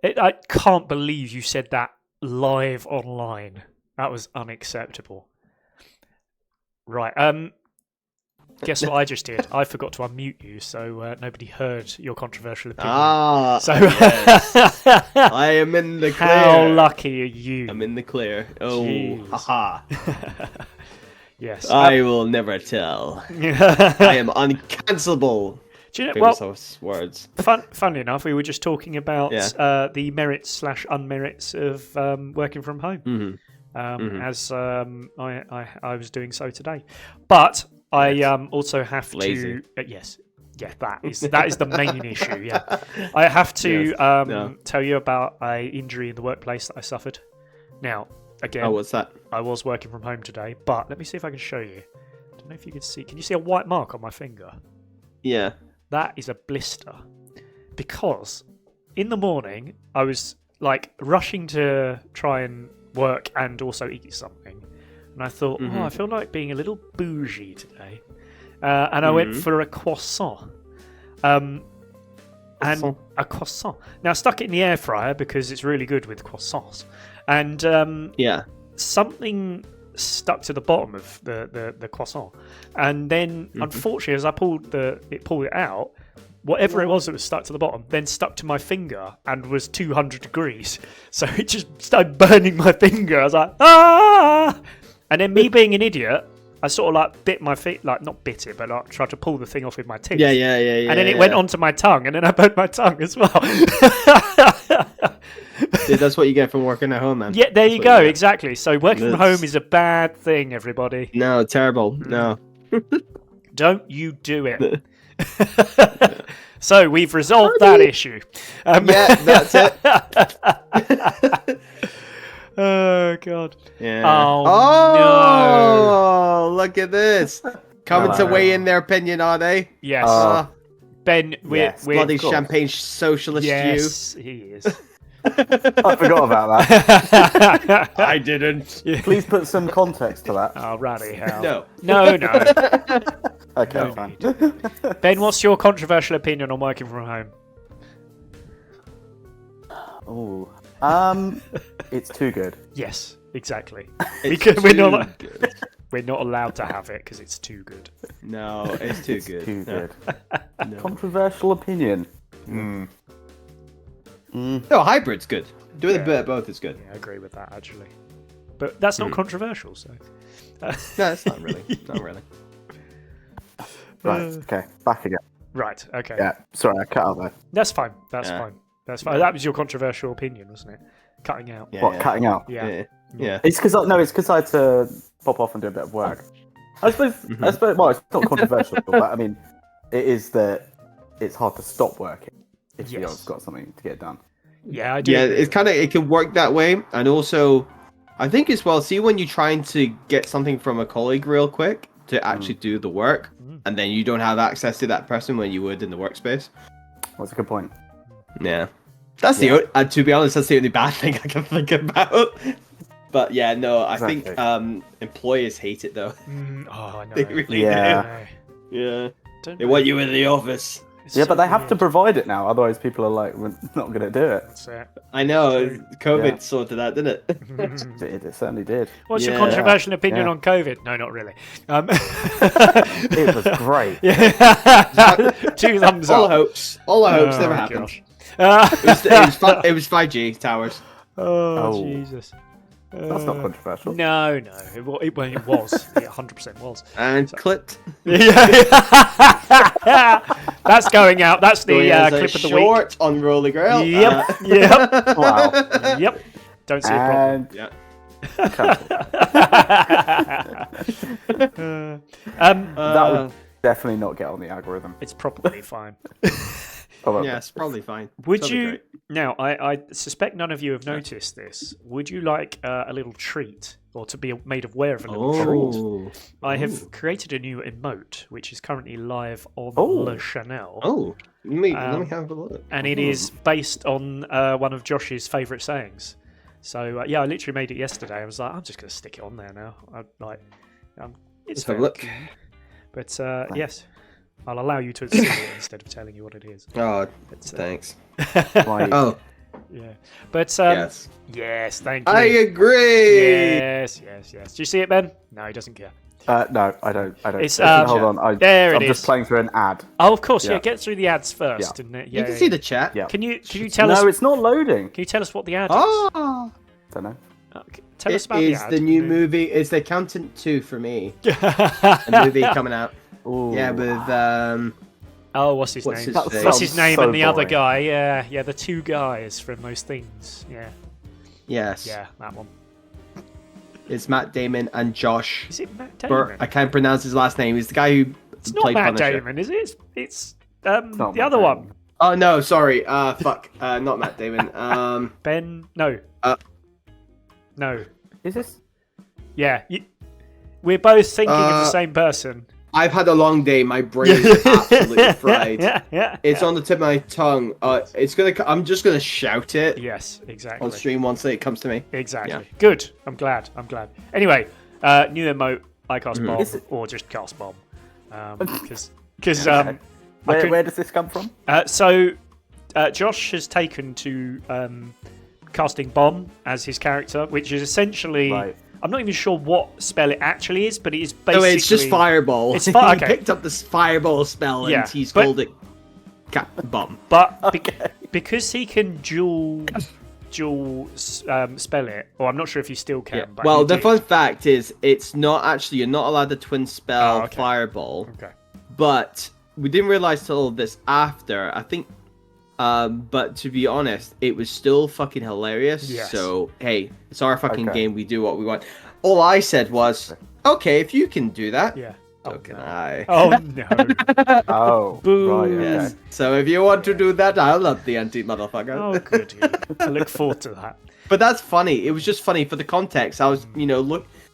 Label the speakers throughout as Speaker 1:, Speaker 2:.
Speaker 1: I can't believe you said that live online. That was unacceptable. Right. Guess what I just did? I forgot to unmute you, so nobody heard your controversial opinion. So
Speaker 2: yes. I am in the clear.
Speaker 1: How lucky are you?
Speaker 2: I'm in the clear. Oh,
Speaker 1: Jeez.
Speaker 2: haha.
Speaker 1: Yes.
Speaker 2: I will never tell. I am uncancelable.
Speaker 1: Do you know,
Speaker 2: Famous words.
Speaker 1: Funnily enough, we were just talking about the merits / unmerits of working from home, as I was doing so today. But I also have to. Yes, that is the main issue. Yeah, I have to tell you about an injury in the workplace that I suffered. Now, again,
Speaker 2: what's that?
Speaker 1: I was working from home today, but let me see if I can show you. I don't know if you can see. Can you see a white mark on my finger?
Speaker 2: Yeah.
Speaker 1: That is a blister, because in the morning I was like rushing to try and work and also eat something, and I thought, I feel like being a little bougie today, and I went for a croissant. And a croissant. Now I stuck it in the air fryer because it's really good with croissants, and something stuck to the bottom of the croissant, and then unfortunately, as I pulled it out, whatever it was that was stuck to the bottom then stuck to my finger and was 200 degrees, so it just started burning my finger. I was like, ah! And then me being an idiot, I sort of like bit my feet, like not bit it, but like tried to pull the thing off with my teeth.
Speaker 2: Yeah.
Speaker 1: And then it went onto my tongue, and then I burnt my tongue as well.
Speaker 2: Dude, that's what you get from working at home, man.
Speaker 1: Yeah, there you go, exactly. So working from home is a bad thing, everybody.
Speaker 2: No, terrible. No.
Speaker 1: Don't you do it. So we've resolved that issue.
Speaker 2: Yeah, that's it.
Speaker 1: Oh, God.
Speaker 2: Yeah.
Speaker 1: Oh,
Speaker 2: no. Look at this. Coming to weigh in their opinion, are they?
Speaker 1: Yes. Ben, we're
Speaker 2: bloody champagne socialist.
Speaker 1: Yes, he is.
Speaker 3: I forgot about that.
Speaker 2: I didn't.
Speaker 3: Please put some context to that.
Speaker 1: Oh, ruddy hell.
Speaker 2: No.
Speaker 3: Okay, fine.
Speaker 1: Ben, what's your controversial opinion on working from home?
Speaker 3: Oh, it's too good.
Speaker 1: Yes, exactly. Because we're not allowed to have it because it's too good.
Speaker 2: No, it's too good.
Speaker 3: Too good. No. Controversial opinion.
Speaker 2: No, hybrid's good. Doing a bit of both is good.
Speaker 1: Yeah, I agree with that actually. But that's not controversial, so.
Speaker 2: No, it's not really. Not really.
Speaker 3: Right. Okay. Back again.
Speaker 1: Right. Okay.
Speaker 3: Yeah. Sorry, I cut out there.
Speaker 1: That's fine. That's fine. That was your controversial opinion, wasn't it? Cutting out.
Speaker 2: Yeah,
Speaker 3: What? Cutting out?
Speaker 2: Yeah.
Speaker 3: It's because I had to pop off and do a bit of work. I suppose. Well, it's not controversial, but I mean, it is that it's hard to stop working if you've got something to get done.
Speaker 1: Yeah, I do.
Speaker 2: Yeah, it can work that way, and also, I think as well. See, when you're trying to get something from a colleague real quick to actually do the work, and then you don't have access to that person when you would in the workspace.
Speaker 3: That's a good point.
Speaker 2: Yeah, that's to be honest, that's the only bad thing I can think about. But yeah, no, I think employers hate it though.
Speaker 1: Oh, I know.
Speaker 2: They really do.
Speaker 3: Yeah.
Speaker 2: Yeah. They want you in the office.
Speaker 3: But they have to provide it now, otherwise people are like, we're not going to do it.
Speaker 1: That's it.
Speaker 2: I know, COVID sorted that, didn't it?
Speaker 3: It certainly did.
Speaker 1: What's your controversial opinion on COVID? No, not really.
Speaker 3: It was great.
Speaker 1: Yeah. 2 thumbs up.
Speaker 2: All the hopes never happened. It was 5G towers.
Speaker 1: Oh, Jesus.
Speaker 3: That's not controversial.
Speaker 1: No. It was. It 100% was.
Speaker 2: And clipped.
Speaker 1: That's going out. That's the clip of the week.
Speaker 2: Short on Roller Girl.
Speaker 1: Yep.
Speaker 3: Wow.
Speaker 1: Yep. Don't see a problem.
Speaker 2: Yeah.
Speaker 3: That would definitely not get on the algorithm.
Speaker 1: It's probably fine.
Speaker 2: Yeah, it's probably fine.
Speaker 1: Would you... Now, I suspect none of you have noticed this. Would you like a little treat, or to be made aware of a little treat? I have created a new emote, which is currently live on Le Chanel.
Speaker 2: Oh, let me have a look.
Speaker 1: And it is based on one of Josh's favourite sayings. So, I literally made it yesterday. I was like, I'm just going to stick it on there now. It's
Speaker 2: Let's have a look.
Speaker 1: But, yes, I'll allow you to see it instead of telling you what it is.
Speaker 2: Oh, thanks.
Speaker 3: Right.
Speaker 2: Oh,
Speaker 1: Yeah. But
Speaker 2: Yes.
Speaker 1: yes, thank you.
Speaker 2: I agree.
Speaker 1: Yes. Do you see it, Ben? No, he doesn't care.
Speaker 3: No, I don't.
Speaker 1: It's,
Speaker 3: Hold on.
Speaker 1: there
Speaker 3: I'm
Speaker 1: it
Speaker 3: just
Speaker 1: is.
Speaker 3: playing through an ad.
Speaker 1: Oh, of course. Yeah,
Speaker 3: Yeah.
Speaker 1: get through the ads first.
Speaker 3: Yeah.
Speaker 1: And,
Speaker 2: You can see the chat.
Speaker 3: Yeah.
Speaker 1: Can you tell us?
Speaker 3: No, it's not loading.
Speaker 1: Can you tell us what the ad is?
Speaker 2: Oh,
Speaker 3: Don't know.
Speaker 1: Tell us
Speaker 2: it
Speaker 1: about
Speaker 2: is
Speaker 1: the ad.
Speaker 2: the new movie. It's The Accountant 2 for me. A movie coming out.
Speaker 3: Ooh.
Speaker 2: Yeah, with
Speaker 1: Oh, what's his
Speaker 2: What's
Speaker 1: name?
Speaker 2: his
Speaker 3: That
Speaker 2: name?
Speaker 1: What's his
Speaker 3: sounds
Speaker 1: name
Speaker 3: so
Speaker 1: and the other
Speaker 3: boring.
Speaker 1: guy? Yeah, the two guys from those things.
Speaker 2: yes,
Speaker 1: Yeah, that one.
Speaker 2: it's Matt Damon and Josh.
Speaker 1: Is it Matt Damon?
Speaker 2: Burt. I can't pronounce his last name. He's the guy who
Speaker 1: It's not
Speaker 2: played
Speaker 1: Matt
Speaker 2: Punisher.
Speaker 1: Damon, is it? It's
Speaker 3: Not
Speaker 1: the
Speaker 3: Matt
Speaker 1: other
Speaker 3: Damon.
Speaker 1: one.
Speaker 2: Oh no, sorry. Fuck. Not Matt Damon.
Speaker 1: Ben? No. No.
Speaker 3: Is this?
Speaker 1: Yeah. We're both thinking of the
Speaker 2: Uh,
Speaker 1: same person.
Speaker 2: I've had a long day. My brain is absolutely fried.
Speaker 1: Yeah.
Speaker 2: It's on the tip of my tongue. It's gonna. I'm just gonna shout it
Speaker 1: Yes, exactly.
Speaker 2: on stream once it comes to me.
Speaker 1: Exactly.
Speaker 2: Yeah.
Speaker 1: Good. I'm glad. Anyway, new emote. I cast bomb
Speaker 3: Is it-
Speaker 1: or just cast bomb. Because
Speaker 3: Okay. Where does this come from?
Speaker 1: So Josh has taken to casting bomb as his character, which is essentially.
Speaker 3: Right.
Speaker 1: I'm not even sure what spell it actually is, but it is basically.
Speaker 2: No, it's just fireball.
Speaker 1: It's
Speaker 2: He
Speaker 1: okay.
Speaker 2: picked up this fireball spell
Speaker 1: Yeah,
Speaker 2: and he's
Speaker 1: but-
Speaker 2: called it bomb.
Speaker 1: But
Speaker 3: Okay.
Speaker 1: because he can dual spell it, or I'm not sure if you still can.
Speaker 2: Yeah.
Speaker 1: But
Speaker 2: Well,
Speaker 1: he
Speaker 2: the
Speaker 1: did.
Speaker 2: fun fact is, it's not actually. You're not allowed to twin spell
Speaker 1: Oh, okay.
Speaker 2: fireball.
Speaker 1: Okay.
Speaker 2: But we didn't realize till this after. I think. But to be honest, it was still fucking hilarious.
Speaker 1: Yes.
Speaker 2: So hey, it's our fucking
Speaker 3: Okay.
Speaker 2: game. We do what we want. All I said was, okay, if you can do that,
Speaker 1: Yeah.
Speaker 2: so can I.
Speaker 1: Oh no.
Speaker 3: Oh.
Speaker 1: Boo.
Speaker 3: Right. Okay.
Speaker 2: Yes. So if you want to do that, I'll up the anti motherfucker.
Speaker 1: Oh goody. I look forward to that.
Speaker 2: But that's funny. It was just funny for the context. I was,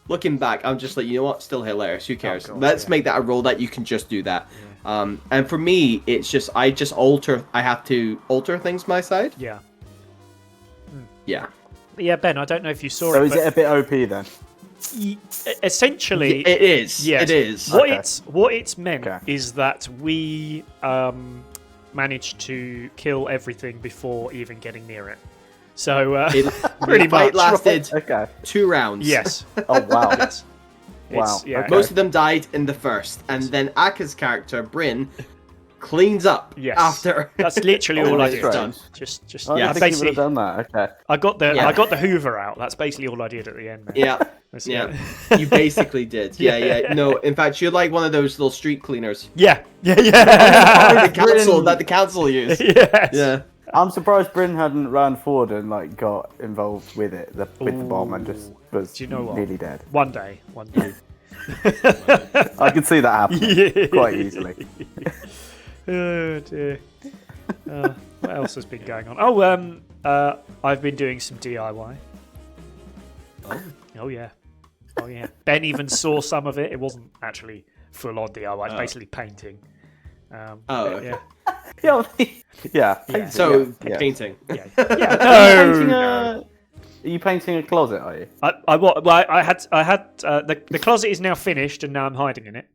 Speaker 2: looking back, I'm just like, you know what? Still hilarious. Who cares?
Speaker 1: God,
Speaker 2: Let's
Speaker 1: yeah.
Speaker 2: make that a rule that you can just do that. And for me, it's just I have to alter things my side.
Speaker 1: Yeah.
Speaker 2: Yeah.
Speaker 1: But yeah, Ben. I don't know if you saw
Speaker 3: So
Speaker 1: it.
Speaker 3: is it a bit OP then?
Speaker 1: Essentially,
Speaker 2: It is.
Speaker 1: yes.
Speaker 2: It is.
Speaker 3: Okay.
Speaker 1: What it's meant
Speaker 3: Okay.
Speaker 1: is that we managed to kill everything before even getting near it. So pretty
Speaker 2: the fight
Speaker 1: much.
Speaker 2: lasted
Speaker 3: Okay.
Speaker 2: 2 rounds.
Speaker 1: Yes.
Speaker 3: Oh wow.
Speaker 1: Yes.
Speaker 3: Wow,
Speaker 1: Yeah.
Speaker 3: okay.
Speaker 2: Most of them died in the first, and then Aka's character Bryn cleans up
Speaker 1: Yes.
Speaker 2: after.
Speaker 1: That's literally all I
Speaker 3: Always
Speaker 1: did.
Speaker 3: strange.
Speaker 1: Just
Speaker 3: Oh,
Speaker 2: Yeah,
Speaker 3: I think you would
Speaker 1: basically,
Speaker 3: have done that. Okay.
Speaker 1: I got the
Speaker 2: Yeah.
Speaker 1: I got the Hoover out. That's basically all I did at the end. Man.
Speaker 2: Yeah.
Speaker 1: That's
Speaker 2: Yeah.
Speaker 1: it.
Speaker 2: You basically did. Yeah,
Speaker 1: Yeah.
Speaker 2: yeah. No, in fact, you're like one of those little street cleaners.
Speaker 1: Yeah.
Speaker 2: the council
Speaker 3: Bryn-
Speaker 2: that the council use.
Speaker 1: Yes.
Speaker 2: Yeah.
Speaker 3: I'm surprised Bryn hadn't ran forward and like got involved with it, with the bomb, and just was
Speaker 1: Do you know what?
Speaker 3: nearly dead.
Speaker 1: One day.
Speaker 3: I can see that happening
Speaker 1: Yeah.
Speaker 3: quite easily.
Speaker 1: Oh dear. What else has been going on? Oh, I've been doing some DIY. Oh yeah. Oh yeah. Ben even saw some of it. It wasn't actually full on DIY. It's basically painting.
Speaker 2: Oh,
Speaker 1: but
Speaker 2: okay.
Speaker 3: Yeah.
Speaker 1: Yeah.
Speaker 2: So
Speaker 3: yeah.
Speaker 2: painting.
Speaker 1: Yeah. Yeah.
Speaker 3: Are you
Speaker 1: No,
Speaker 3: painting
Speaker 1: no.
Speaker 3: Are you painting a closet? Are you?
Speaker 1: I had the closet is now finished and now I'm hiding in it.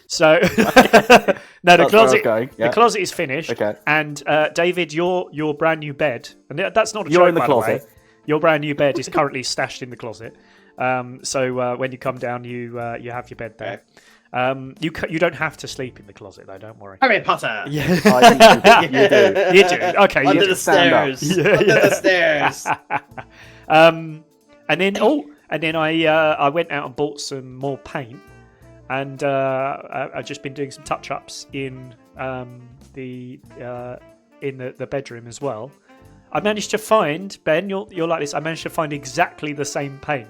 Speaker 1: So no, the
Speaker 3: where I was
Speaker 1: closet
Speaker 3: going, yeah.
Speaker 1: the closet is finished.
Speaker 3: Okay.
Speaker 1: And David, your brand new bed, and that's not a
Speaker 3: You're
Speaker 1: joke,
Speaker 3: in the
Speaker 1: by
Speaker 3: closet.
Speaker 1: way. Your brand new bed is currently stashed in the closet. So when you come down, you have your bed there. You don't have to sleep in the closet though. Don't worry.
Speaker 2: Harry Potter.
Speaker 1: Yeah.
Speaker 3: I think you do.
Speaker 1: You do. Okay.
Speaker 2: Under
Speaker 1: you
Speaker 2: the
Speaker 1: do.
Speaker 3: stand up.
Speaker 2: stairs.
Speaker 1: Yeah,
Speaker 2: Under
Speaker 1: yeah.
Speaker 2: the stairs.
Speaker 1: And then I went out and bought some more paint, and I've just been doing some touch ups in the bedroom as well. I managed to find, Ben, you're like this. I managed to find exactly the same paint.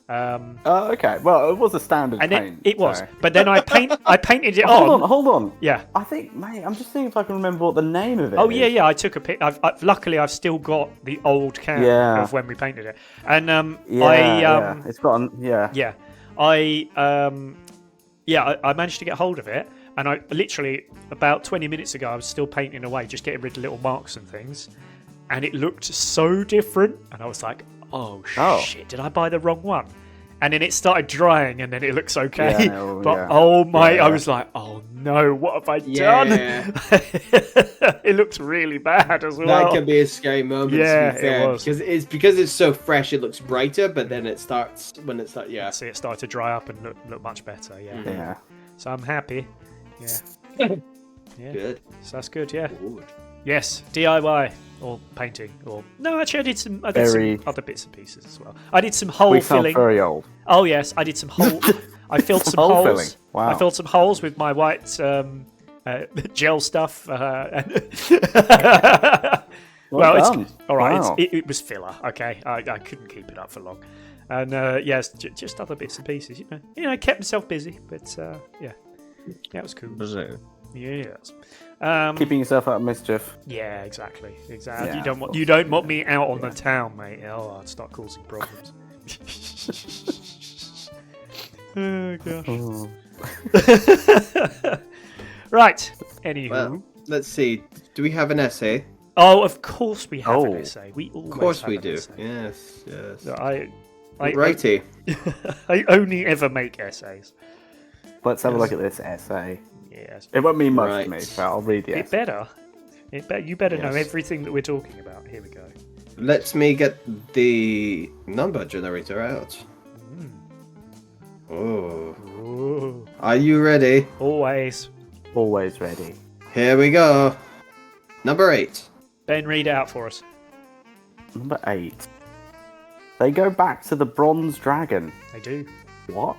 Speaker 3: Okay. Well, it was a standard
Speaker 1: And
Speaker 3: paint.
Speaker 1: it was,
Speaker 3: so-
Speaker 1: but then I painted it
Speaker 3: Hold
Speaker 1: on.
Speaker 3: on, hold on.
Speaker 1: Yeah.
Speaker 3: I think, mate, I'm just seeing if I can remember what the name of it
Speaker 1: Oh
Speaker 3: is.
Speaker 1: yeah. I took a pic. Luckily, I've still got the old can
Speaker 3: Yeah.
Speaker 1: of when we painted it, and
Speaker 3: Yeah, it's got
Speaker 1: Yeah, I managed to get hold of it, and I literally about 20 minutes ago I was still painting away, just getting rid of little marks and things, and it looked so different, and I was like, oh.
Speaker 3: Oh.
Speaker 1: Shit, did I buy the wrong one? and then it started drying, and then it looks okay.
Speaker 3: Yeah, no,
Speaker 1: but
Speaker 3: yeah.
Speaker 1: oh my,
Speaker 3: Yeah.
Speaker 1: I was like, oh no, what have I
Speaker 2: Yeah.
Speaker 1: done? It looked really bad as well.
Speaker 2: That can be a scary moment.
Speaker 1: Yeah,
Speaker 2: to be fair,
Speaker 1: it was.
Speaker 2: because it's so fresh. It looks brighter, but then it starts yeah.
Speaker 1: See, it started to dry up and look much better. Yeah.
Speaker 3: Yeah.
Speaker 1: So I'm happy. Yeah. Yeah.
Speaker 2: Good.
Speaker 1: So that's good. Yeah.
Speaker 2: Good.
Speaker 1: Yes. DIY or painting or no. Actually, I did some
Speaker 3: Very-
Speaker 1: other bits and pieces as well. I did some hole
Speaker 3: We sound
Speaker 1: filling.
Speaker 3: very old.
Speaker 1: Oh yes, I did some hole. I filled some
Speaker 3: Hole
Speaker 1: holes.
Speaker 3: filling. Wow.
Speaker 1: I filled some holes with my white gel stuff. Well,
Speaker 3: done.
Speaker 1: it's all right.
Speaker 3: Wow.
Speaker 1: It was filler. Okay, I couldn't keep it up for long, and yes, just other bits and pieces. I kept myself busy, but yeah, it was cool. Yes.
Speaker 3: Keeping yourself out of mischief.
Speaker 1: Yeah, exactly.
Speaker 3: Yeah,
Speaker 1: you don't want me out on the town, mate. Oh, I'd start causing problems. Oh gosh.
Speaker 3: Oh.
Speaker 1: Right. Anywho.
Speaker 2: Well, let's see. Do we have an essay?
Speaker 1: Oh, of course we have
Speaker 3: Oh.
Speaker 1: an essay. We always
Speaker 2: Of course
Speaker 1: have
Speaker 2: we
Speaker 1: an
Speaker 2: do.
Speaker 1: essay.
Speaker 2: Yes. Yes.
Speaker 1: So I
Speaker 2: Righty.
Speaker 1: I only ever make essays.
Speaker 3: Let's have a look at this essay.
Speaker 1: Yes.
Speaker 3: It won't mean much
Speaker 2: Right.
Speaker 3: to me, but I'll read the
Speaker 1: It
Speaker 3: essay.
Speaker 1: better. You better know
Speaker 2: Yes.
Speaker 1: everything that we're talking about. Here we go.
Speaker 2: Let me get the number generator out. Oh.
Speaker 1: Ooh,
Speaker 2: Are you ready?
Speaker 1: always.
Speaker 3: Always ready.
Speaker 2: Here we go. Number 8.
Speaker 1: Ben, read it out for us.
Speaker 3: Number 8. They go back to the Bronze Dragon.
Speaker 1: They do.
Speaker 3: What?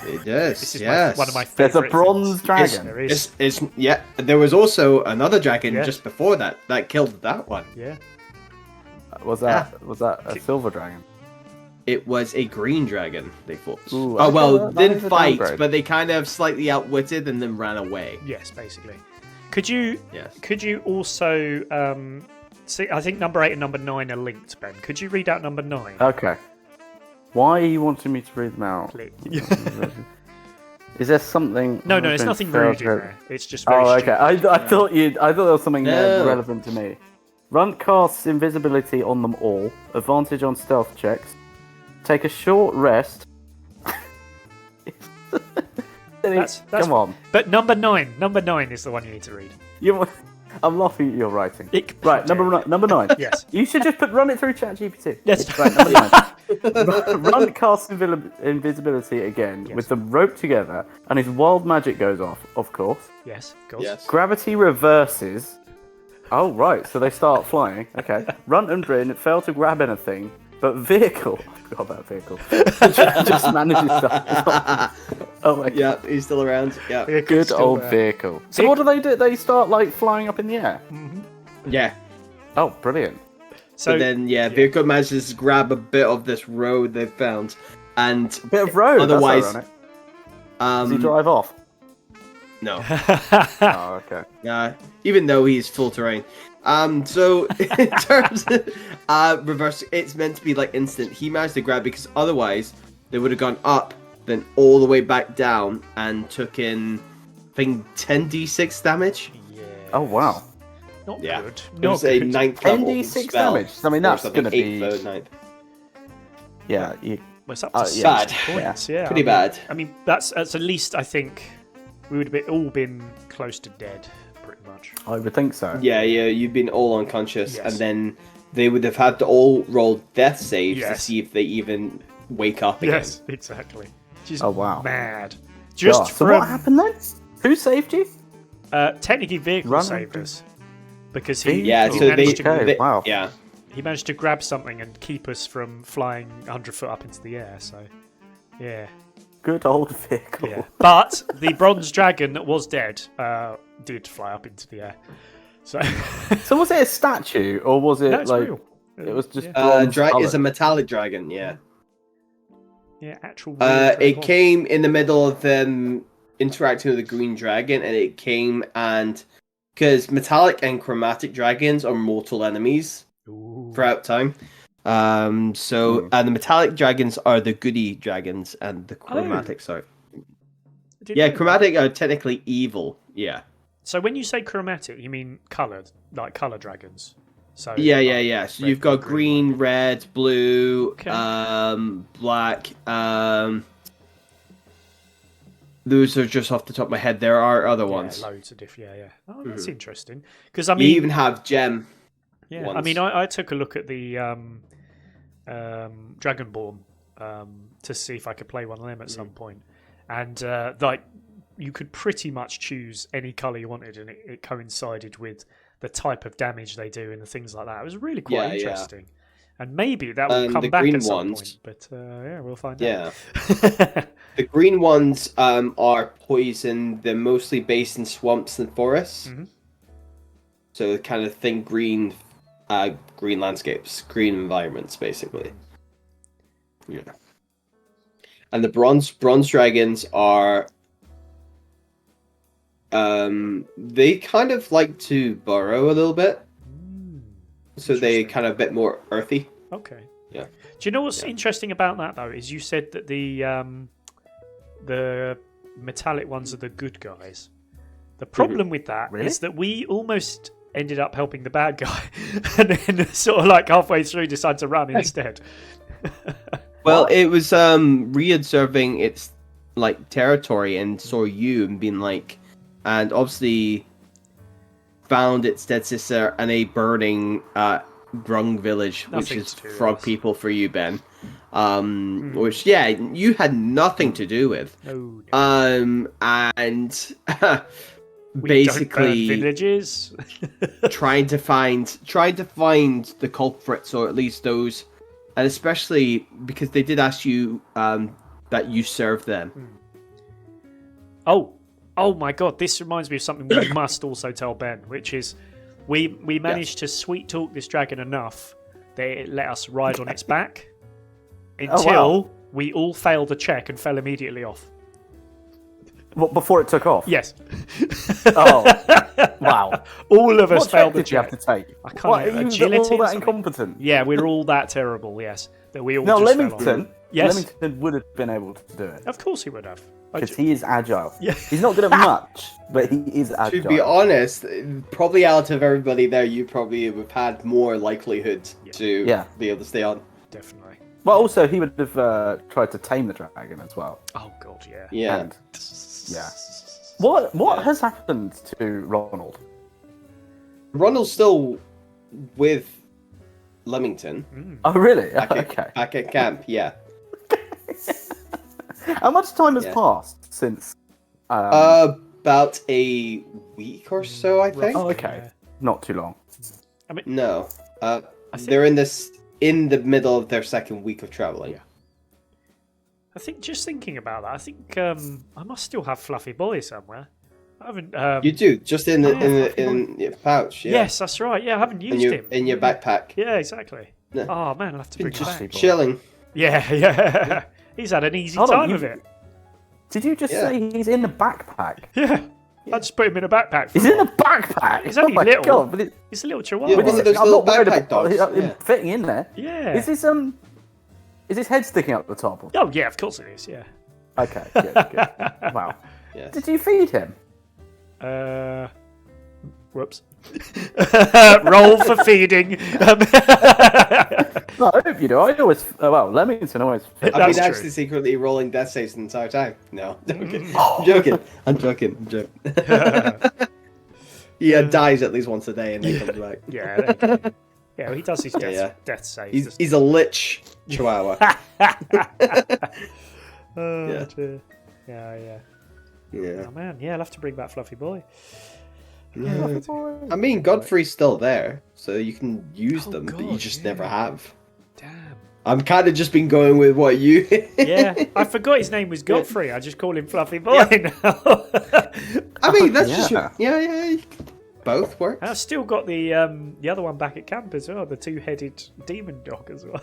Speaker 2: It does.
Speaker 1: This is
Speaker 2: yes.
Speaker 1: one of my
Speaker 3: There's
Speaker 1: favourite
Speaker 3: a Bronze
Speaker 1: things.
Speaker 3: Dragon.
Speaker 1: There is.
Speaker 2: It's yeah. There was also another dragon
Speaker 1: Yeah.
Speaker 2: just before that killed that one.
Speaker 1: Yeah.
Speaker 3: Was that a silver dragon?
Speaker 2: It was a green dragon. They fought.
Speaker 3: Ooh,
Speaker 2: Oh well,
Speaker 3: that
Speaker 2: didn't
Speaker 3: is a
Speaker 2: fight,
Speaker 3: downgrade.
Speaker 2: but they kind of slightly outwitted and then ran away.
Speaker 1: Yes, basically. Could you
Speaker 2: Yes.
Speaker 1: also see? I think number 8 and number 9 are linked. Ben, could you read out number 9?
Speaker 3: Okay. Why are you wanting me to read them out?
Speaker 1: Please.
Speaker 3: Is there something?
Speaker 1: No,
Speaker 3: I've
Speaker 1: it's
Speaker 3: been
Speaker 1: nothing
Speaker 3: failed
Speaker 1: rude in
Speaker 3: to-
Speaker 1: there. It's just very
Speaker 3: Oh, okay.
Speaker 1: stupid.
Speaker 3: I thought there was something there
Speaker 2: No.
Speaker 3: relevant to me. Runt casts invisibility on them all. Advantage on stealth checks. Take a short rest.
Speaker 1: That's-
Speaker 3: Come on.
Speaker 1: But number 9 is the one you need to read.
Speaker 3: I'm laughing at your writing.
Speaker 1: It-
Speaker 3: Right, number 9.
Speaker 1: Yes.
Speaker 3: You should just run it through ChatGPT.
Speaker 1: Yes.
Speaker 3: Right, number 9. Runt casts invisibility again
Speaker 1: Yes.
Speaker 3: with them roped together, and his wild magic goes off, of course.
Speaker 1: Yes, of course.
Speaker 2: Yes.
Speaker 3: Gravity reverses. Oh, right, so they start flying. Okay. Runt and Bryn fail to grab anything, but Vehicle... I forgot about Vehicle. just manages to... Oh, my God.
Speaker 2: Yeah, he's still around. Yeah.
Speaker 3: Good old Vehicle. So what do? They start, like, flying up in the air?
Speaker 2: Yeah.
Speaker 3: Oh, brilliant.
Speaker 1: So
Speaker 2: But then, Vehicle manages to grab a bit of this road they've found, and
Speaker 3: Bit of road,
Speaker 2: otherwise,
Speaker 3: that's ironic. Does he drive off?
Speaker 2: no,
Speaker 3: Oh, okay.
Speaker 2: even though he's full terrain. So in terms of reverse, it's meant to be like instant. He managed to grab because otherwise they would have gone up, then all the way back down, and took in, I think, 10d6 damage.
Speaker 1: yeah.
Speaker 3: Oh, wow.
Speaker 1: Not
Speaker 2: Yeah.
Speaker 1: good.
Speaker 2: It
Speaker 1: Not
Speaker 2: was a
Speaker 1: good.
Speaker 2: 9th level
Speaker 3: 10d6
Speaker 2: spell.
Speaker 3: damage. I mean,
Speaker 2: or
Speaker 3: that's
Speaker 2: something,
Speaker 3: going to be...
Speaker 2: 8th or 9th.
Speaker 3: Yeah,
Speaker 1: Well, it's up to
Speaker 3: yeah.
Speaker 1: 6
Speaker 2: Bad.
Speaker 1: points. Yeah.
Speaker 2: Pretty
Speaker 1: I mean,
Speaker 2: bad.
Speaker 1: I mean, that's at least I think we would have all been close to dead, pretty much.
Speaker 3: I would think so.
Speaker 2: Yeah, you've been all unconscious,
Speaker 1: Yes.
Speaker 2: and then they would have had to all roll death saves to
Speaker 1: Yes.
Speaker 2: see if they even wake up again.
Speaker 1: Yes, exactly. Just
Speaker 3: Oh, wow.
Speaker 1: mad. Just
Speaker 3: God, so
Speaker 1: from
Speaker 3: what happened then? Who saved you?
Speaker 1: technically Vehicle
Speaker 3: Run
Speaker 1: saved
Speaker 3: over-
Speaker 1: us because he,
Speaker 2: Yeah,
Speaker 1: he
Speaker 2: so
Speaker 1: managed to
Speaker 3: Okay, wow.
Speaker 2: Yeah,
Speaker 1: he managed to grab something and keep us from flying 100 foot up into the air. So yeah.
Speaker 3: Good old Vehicle.
Speaker 1: Yeah. But the bronze dragon that was dead did fly up into the air. So
Speaker 3: So was it a statue, or was it
Speaker 1: no, it's
Speaker 3: like...
Speaker 1: real.
Speaker 3: It was just
Speaker 1: yeah,
Speaker 3: bronze
Speaker 2: is
Speaker 3: coloured?
Speaker 2: a metallic dragon. Yeah,
Speaker 1: yeah actual. real
Speaker 2: it
Speaker 1: dragon.
Speaker 2: came in the middle of them interacting with the green dragon, and it came and because metallic and chromatic dragons are mortal enemies
Speaker 1: Ooh.
Speaker 2: throughout time. And the metallic dragons are the goody dragons, and the chromatics are
Speaker 1: Didn't know.
Speaker 2: chromatic are technically evil. Yeah.
Speaker 1: So when you say chromatic, you mean coloured, like colour dragons? So
Speaker 2: Yeah. So
Speaker 1: red,
Speaker 2: you've got
Speaker 1: blue,
Speaker 2: green, red, blue,
Speaker 1: Okay.
Speaker 2: black. Those are just off the top of my head. There are other ones.
Speaker 1: Loads of different. Yeah. Oh, that's interesting. Because I
Speaker 2: You
Speaker 1: mean,
Speaker 2: even have gem.
Speaker 1: yeah.
Speaker 2: ones.
Speaker 1: I mean, I took a look at the Dragonborn to see if I could play one of them at some point, and like you could pretty much choose any color you wanted, and it coincided with the type of damage they do and the things like that. It was really quite interesting. And maybe that will come
Speaker 2: the
Speaker 1: back
Speaker 2: green
Speaker 1: at some
Speaker 2: ones,
Speaker 1: point. But yeah, we'll find
Speaker 2: Yeah.
Speaker 1: out.
Speaker 2: The green ones are poison. They're mostly based in swamps and forests.
Speaker 1: Mhm.
Speaker 2: So kind of think green landscapes, green environments, basically. Yeah. And the bronze dragons are they kind of like to burrow a little bit. So they
Speaker 1: Interesting.
Speaker 2: kind of a bit more earthy.
Speaker 1: Okay.
Speaker 2: Yeah.
Speaker 1: Do you know what's interesting about that though? Is you said that the metallic ones are the good guys. The problem with that is that we almost ended up helping the bad guy, and then sort of like halfway through decided to run instead.
Speaker 2: Well, it was re-observing its like territory and saw you and being like, and obviously found its dead sister and a burning Grung village,
Speaker 1: Nothing
Speaker 2: which is
Speaker 1: to do with
Speaker 2: frog
Speaker 1: us.
Speaker 2: people for you, Ben. Which you had nothing to do with.
Speaker 1: No.
Speaker 2: And
Speaker 1: We don't burn
Speaker 2: basically
Speaker 1: villages.
Speaker 2: trying to find the culprits, or at least those, and especially because they did ask you that you serve them.
Speaker 1: Oh my god, this reminds me of something we must also tell Ben, which is we managed to sweet talk this dragon enough that it let us ride on its back until we all failed the check and fell immediately off.
Speaker 3: What, before it took off?
Speaker 1: Yes.
Speaker 3: Oh, wow.
Speaker 1: All of us
Speaker 3: What
Speaker 1: failed
Speaker 3: check
Speaker 1: the
Speaker 3: did you have
Speaker 1: check.
Speaker 3: to take?
Speaker 1: I can't
Speaker 3: What,
Speaker 1: remember.
Speaker 3: are you
Speaker 1: Agility
Speaker 3: all
Speaker 1: or
Speaker 3: that
Speaker 1: something?
Speaker 3: incompetent?
Speaker 1: Yeah, we were all that terrible, yes. That we all
Speaker 3: No,
Speaker 1: just fell
Speaker 3: Leamington.
Speaker 1: off. Yes.
Speaker 3: Leamington would have been able to do it.
Speaker 1: Of course he would have.
Speaker 3: Because he is agile.
Speaker 1: Yeah.
Speaker 3: He's not good at much, but he is agile.
Speaker 2: To be honest, probably out of everybody there, you probably would have had more likelihood to be able to stay on.
Speaker 1: Definitely.
Speaker 3: Well, also, he would have tried to tame the dragon as well.
Speaker 1: Oh god, yeah.
Speaker 2: Yeah.
Speaker 3: And, yeah. What has happened to Ronald?
Speaker 2: Ronald's still with Leamington.
Speaker 3: Oh, really?
Speaker 2: Back at camp, yeah.
Speaker 3: How much time has passed since?
Speaker 2: About a week or so, I think.
Speaker 3: Oh, okay. Not too long.
Speaker 1: I mean,
Speaker 2: No.
Speaker 1: think-
Speaker 2: They're in the middle of their second week of traveling.
Speaker 1: Yeah. I think just thinking about that, I think I must still have Fluffy Boy somewhere. I haven't.
Speaker 2: You do, just in your pouch. Yeah.
Speaker 1: Yes, that's right. Yeah, I haven't used him.
Speaker 2: In your backpack.
Speaker 1: Yeah, exactly.
Speaker 2: No.
Speaker 1: Oh man, I'll have to bring him
Speaker 2: Just
Speaker 1: back.
Speaker 2: chilling.
Speaker 1: Yeah. He's had an easy
Speaker 3: Hold on,
Speaker 1: time
Speaker 3: you-
Speaker 1: of it.
Speaker 3: Did you just say he's in the backpack?
Speaker 1: Yeah. I just put him in a backpack.
Speaker 3: He's in a backpack.
Speaker 1: He's only
Speaker 3: oh my
Speaker 1: little.
Speaker 3: God, but
Speaker 1: He's a little chihuahua.
Speaker 2: Yeah, one of those
Speaker 3: I'm
Speaker 2: little
Speaker 3: not worried
Speaker 2: backpack
Speaker 3: about
Speaker 2: dogs.
Speaker 3: him fitting in there.
Speaker 1: Yeah.
Speaker 3: Is his head sticking out the top?
Speaker 1: Oh yeah, of course it is. Yeah.
Speaker 3: Okay, good. Wow.
Speaker 2: Yes.
Speaker 3: Did you feed him?
Speaker 1: Whoops. Roll for feeding.
Speaker 3: No, I hope you do. I always, Leamington always.
Speaker 2: I've
Speaker 1: That's
Speaker 2: been
Speaker 1: true.
Speaker 2: actually secretly rolling death saves the entire time. No, I'm joking. I'm joking. He dies at least once a day and then comes back.
Speaker 1: Yeah. There you go. Yeah, well, he does his death saves.
Speaker 2: He's a lich chihuahua.
Speaker 1: Oh, dear. Yeah.
Speaker 2: Yeah.
Speaker 1: Oh man, yeah, I'll have to bring back Fluffy Boy.
Speaker 2: Yeah. I mean, Godfrey's still there, so you can use them, but you
Speaker 1: God,
Speaker 2: just
Speaker 1: yeah.
Speaker 2: never have.
Speaker 1: Damn.
Speaker 2: I'm kind of just been going with what you.
Speaker 1: Yeah, I forgot his name was Godfrey. I just call him Fluffy Boy now.
Speaker 2: I mean, that's
Speaker 3: Yeah.
Speaker 2: just yeah. Both work.
Speaker 1: I've still got the other one back at camp as well, the two-headed demon dog as well.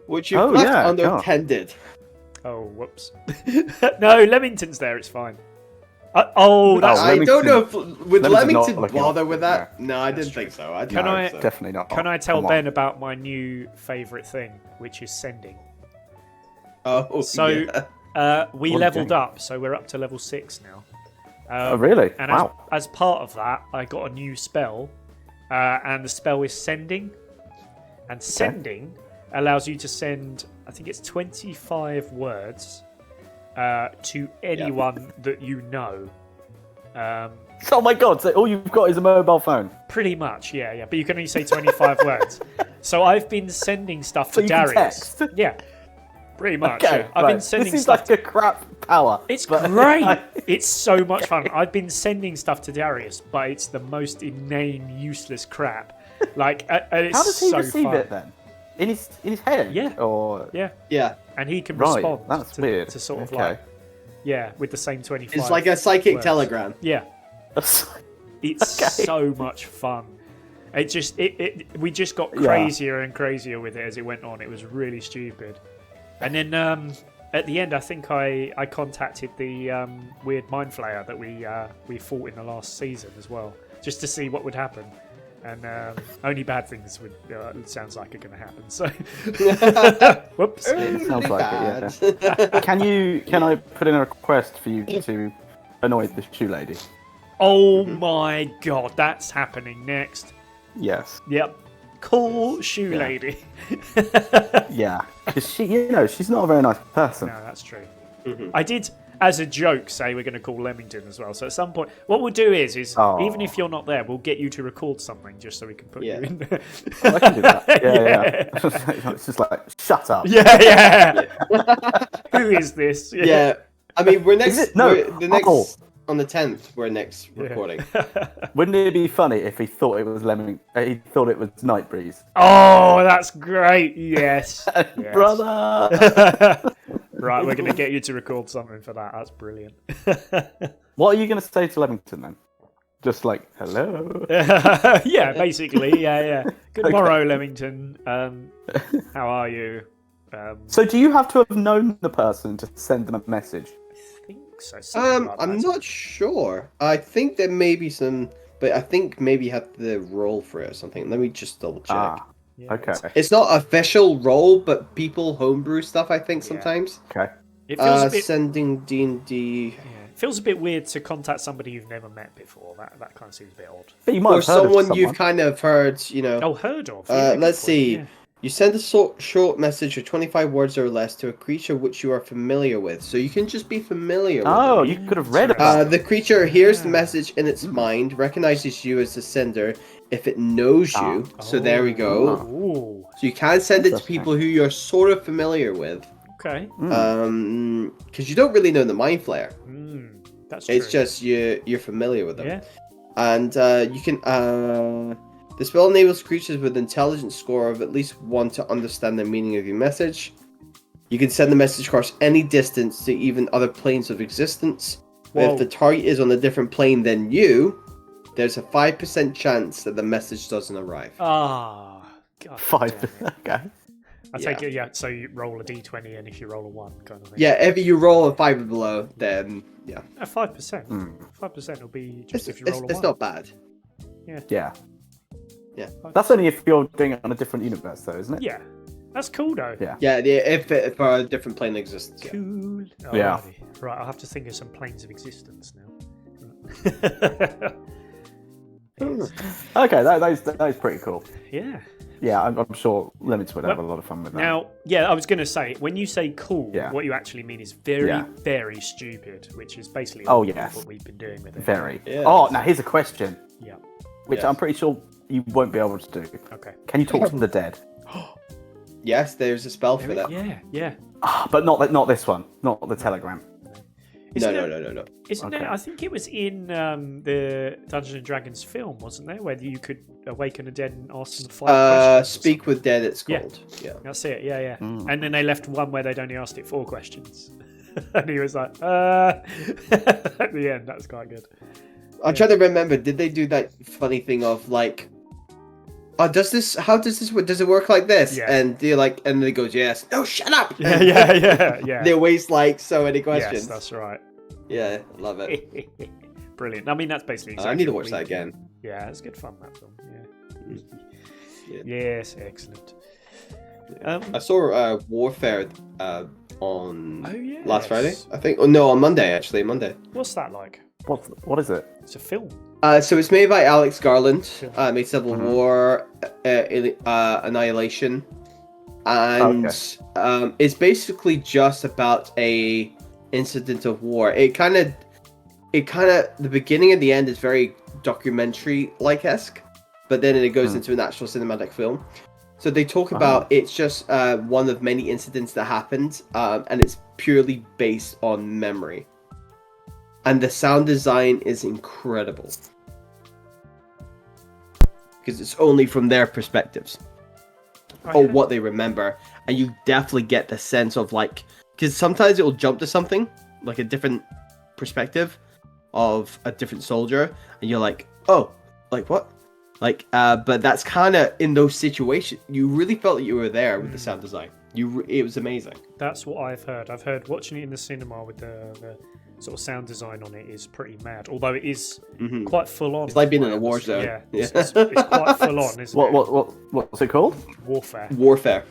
Speaker 2: Which you've left
Speaker 3: yeah,
Speaker 2: unattended.
Speaker 1: Oh, whoops. No, Leamington's there. It's fine. That's
Speaker 2: I don't know if would
Speaker 3: Leamington's
Speaker 2: Leamington
Speaker 3: not looking
Speaker 2: bother
Speaker 3: up.
Speaker 2: with that.
Speaker 3: Yeah.
Speaker 2: No, I didn't think so.
Speaker 1: Can I-
Speaker 2: so.
Speaker 3: Definitely not.
Speaker 1: Can I tell
Speaker 3: Come on.
Speaker 1: Ben about my new favourite thing, which is sending?
Speaker 2: Oh,
Speaker 1: So
Speaker 2: yeah.
Speaker 1: we
Speaker 3: What are you
Speaker 1: leveled
Speaker 3: doing?
Speaker 1: up, so we're up to level 6 now.
Speaker 3: Oh, really?
Speaker 1: And
Speaker 3: Wow.
Speaker 1: as part of that, I got a new spell, and the spell is sending. And sending allows you to send, I think it's 25 words to anyone that you know.
Speaker 3: Oh my god! So all you've got is a mobile phone.
Speaker 1: Pretty much, yeah. But you can only say 25 words. So I've been sending stuff
Speaker 3: So
Speaker 1: to
Speaker 3: you can
Speaker 1: Darius.
Speaker 3: text?
Speaker 1: Yeah, pretty much.
Speaker 3: Okay,
Speaker 1: yeah. I've been sending
Speaker 3: this seems
Speaker 1: stuff.
Speaker 3: like a crap power.
Speaker 1: It's
Speaker 3: but-
Speaker 1: great. It's so much fun. I've been sending stuff to Darius, but it's the most inane, useless crap. Like, and it's
Speaker 3: How does he
Speaker 1: so
Speaker 3: receive
Speaker 1: fun.
Speaker 3: it then? In his head?
Speaker 1: Yeah.
Speaker 3: Or
Speaker 1: Yeah,
Speaker 2: Yeah,
Speaker 1: and he can
Speaker 3: right?
Speaker 1: respond.
Speaker 3: That's
Speaker 1: to,
Speaker 3: weird.
Speaker 1: to sort of
Speaker 3: okay.
Speaker 1: like, yeah, with the same 25.
Speaker 2: it's like a psychic
Speaker 1: words.
Speaker 2: telegram.
Speaker 1: Yeah, it's
Speaker 3: Okay.
Speaker 1: so much fun. It just we just got
Speaker 3: Yeah.
Speaker 1: crazier and crazier with it as it went on. It was really stupid. And then at the end, I think I contacted the weird mind flayer that we fought in the last season as well, just to see what would happen. And only bad things would it sounds like are going to happen. So, whoops.
Speaker 3: It sounds like it. Yeah. Can I put in a request for you to annoy the shoe lady?
Speaker 1: Oh my god, that's happening next.
Speaker 3: Yes.
Speaker 1: Yep. Call shoe lady.
Speaker 3: Yeah. Because she's not a very nice person.
Speaker 1: No, that's true. I did, as a joke, say we're going to call Leamington as well. So at some point, what we'll do is even if you're not there, we'll get you to record something just so we can put you in there.
Speaker 3: Oh, I can do that. Yeah. It's just like, shut up.
Speaker 1: Yeah. Who is this?
Speaker 2: Yeah, I mean we're next.
Speaker 3: Is it? No.
Speaker 2: The next
Speaker 3: Oh.
Speaker 2: on the 10th. We're next recording.
Speaker 3: Wouldn't it be funny if he thought it was he thought it was Nightbreeze?
Speaker 1: Oh, that's great. Yes. Yes.
Speaker 3: Brother!
Speaker 1: Right, we're going to get you to record something for that. That's brilliant.
Speaker 3: What are you going to say to Leamington then? Just like, hello?
Speaker 1: Yeah, basically. Yeah. Good morrow, Leamington. How are you?
Speaker 3: So do you have to have known the person to send them a message?
Speaker 1: I think so. something like
Speaker 2: I'm
Speaker 1: that.
Speaker 2: not sure. I think there may be some, but I think maybe you have to roll for it or something. Let me just double check.
Speaker 1: Yeah,
Speaker 3: Okay.
Speaker 2: It's not official roll, but people homebrew stuff. I think sometimes.
Speaker 3: Okay.
Speaker 1: It feels a bit.
Speaker 2: Sending D&D.
Speaker 1: Yeah, it feels a bit weird to contact somebody you've never met before. That kind of seems a bit odd.
Speaker 3: But you might
Speaker 2: Or
Speaker 3: have heard of
Speaker 2: someone you've kind of heard,
Speaker 1: Oh, heard of. Yeah, good
Speaker 2: let's
Speaker 1: point,
Speaker 2: see.
Speaker 1: yeah.
Speaker 2: You send a short message of 25 words or less to a creature which you are familiar with. So you can just be familiar with
Speaker 3: Oh,
Speaker 2: them.
Speaker 3: you could have read about it.
Speaker 2: The creature hears the message in its mind, recognizes you as the sender if it knows you. So there we go.
Speaker 1: Ooh,
Speaker 2: So you can send it to
Speaker 3: Interesting.
Speaker 2: people who you're sort of familiar with.
Speaker 1: okay.
Speaker 2: Because you don't really know the mind flayer.
Speaker 1: That's true.
Speaker 2: It's just you're familiar with them.
Speaker 1: Yeah.
Speaker 2: And you can the spell enables creatures with intelligence score of at least 1 to understand the meaning of your message. You can send the message across any distance to even other planes of existence. But
Speaker 1: Whoa.
Speaker 2: if the target is on a different plane than you, there's a 5% chance that the message doesn't arrive.
Speaker 1: Ah, God.
Speaker 3: 5. Okay.
Speaker 1: I take it, yeah. So you roll a d20, and if you roll a 1, kind of thing.
Speaker 2: Yeah, if you roll a 5 or below, then yeah.
Speaker 1: 5%. 5% will be just if you roll a 1.
Speaker 2: It's not bad.
Speaker 3: Yeah.
Speaker 2: Yeah.
Speaker 3: That's only if you're doing it on a different universe, though, isn't it?
Speaker 1: Yeah. That's cool, though.
Speaker 3: Yeah.
Speaker 2: Yeah, if it for a different plane of existence. Yeah.
Speaker 1: Cool.
Speaker 3: Yeah.
Speaker 1: Alrighty. Right, I'll have to think of some planes of existence now.
Speaker 3: Okay, that is pretty cool.
Speaker 1: Yeah.
Speaker 3: Yeah, I'm sure Lemons would have a lot of fun with that.
Speaker 1: Now, yeah, I was going to say, when you say cool,
Speaker 3: Yeah.
Speaker 1: what you actually mean is very,
Speaker 3: Yeah.
Speaker 1: very stupid, which is basically
Speaker 3: Oh, yes.
Speaker 1: what we've been doing with it.
Speaker 3: Very.
Speaker 2: Yeah.
Speaker 3: Oh, now here's a question,
Speaker 1: Yeah.
Speaker 3: which
Speaker 2: Yes.
Speaker 3: I'm pretty sure you won't be able to do.
Speaker 1: Okay.
Speaker 3: Can you talk to the dead?
Speaker 2: Yes, there's a spell for that.
Speaker 1: Yeah.
Speaker 3: But not this one, not the telegram.
Speaker 1: Isn't
Speaker 2: No.
Speaker 1: Isn't
Speaker 3: Okay.
Speaker 1: there? I think it was in the Dungeons and Dragons film, wasn't there, where you could awaken the dead and ask them 5 questions? or
Speaker 2: Speak with dead. It's
Speaker 1: Yeah.
Speaker 2: called. Yeah.
Speaker 1: something? That's it. Yeah.
Speaker 3: Mm.
Speaker 1: And then they left one where they'd only asked it 4 questions, and he was like, at the end. That was quite good.
Speaker 2: I'm trying to remember. Did they do that funny thing of like, how does this work? Does it work like this?
Speaker 1: Yeah.
Speaker 2: And they're like, and then it goes, yes. No, shut up.
Speaker 1: Yeah.
Speaker 2: They waste like so many questions.
Speaker 1: Yes, that's right.
Speaker 2: Yeah, love it.
Speaker 1: Brilliant. I mean, that's basically.
Speaker 2: I
Speaker 1: Exactly
Speaker 2: need to
Speaker 1: what
Speaker 2: watch
Speaker 1: we
Speaker 2: that
Speaker 1: do.
Speaker 2: again.
Speaker 1: Yeah, it's good fun. That film.
Speaker 2: Yeah.
Speaker 1: Yes, excellent.
Speaker 2: I saw Warfare on
Speaker 1: Oh, yes.
Speaker 2: last Friday. I think. Oh no, on Monday actually. Monday.
Speaker 1: What's that like?
Speaker 3: What is it?
Speaker 1: It's a film.
Speaker 2: So it's made by Alex Garland.
Speaker 1: Yeah.
Speaker 2: Made Civil War, Annihilation, and it's basically just about a incident of war. It kind of the beginning and the end is very documentary like esque, but then it goes into an actual cinematic film. So they talk about it's just one of many incidents that happened, and it's purely based on memory. And the sound design is incredible. Because it's only from their perspectives. Or what they remember. And you definitely get the sense of like... Because sometimes it will jump to something, like a different perspective of a different soldier. And you're like, oh, like what? Like, but that's kind of in those situations. You really felt that you were there with the sound design. It was amazing.
Speaker 1: That's what I've heard. I've heard watching it in the cinema with the sort of sound design on it is pretty mad. Although it is quite full on.
Speaker 2: It's like being in a war zone.
Speaker 1: Yeah, it's quite full on, isn't it?
Speaker 3: What's it called?
Speaker 1: Warfare.
Speaker 2: Warfare.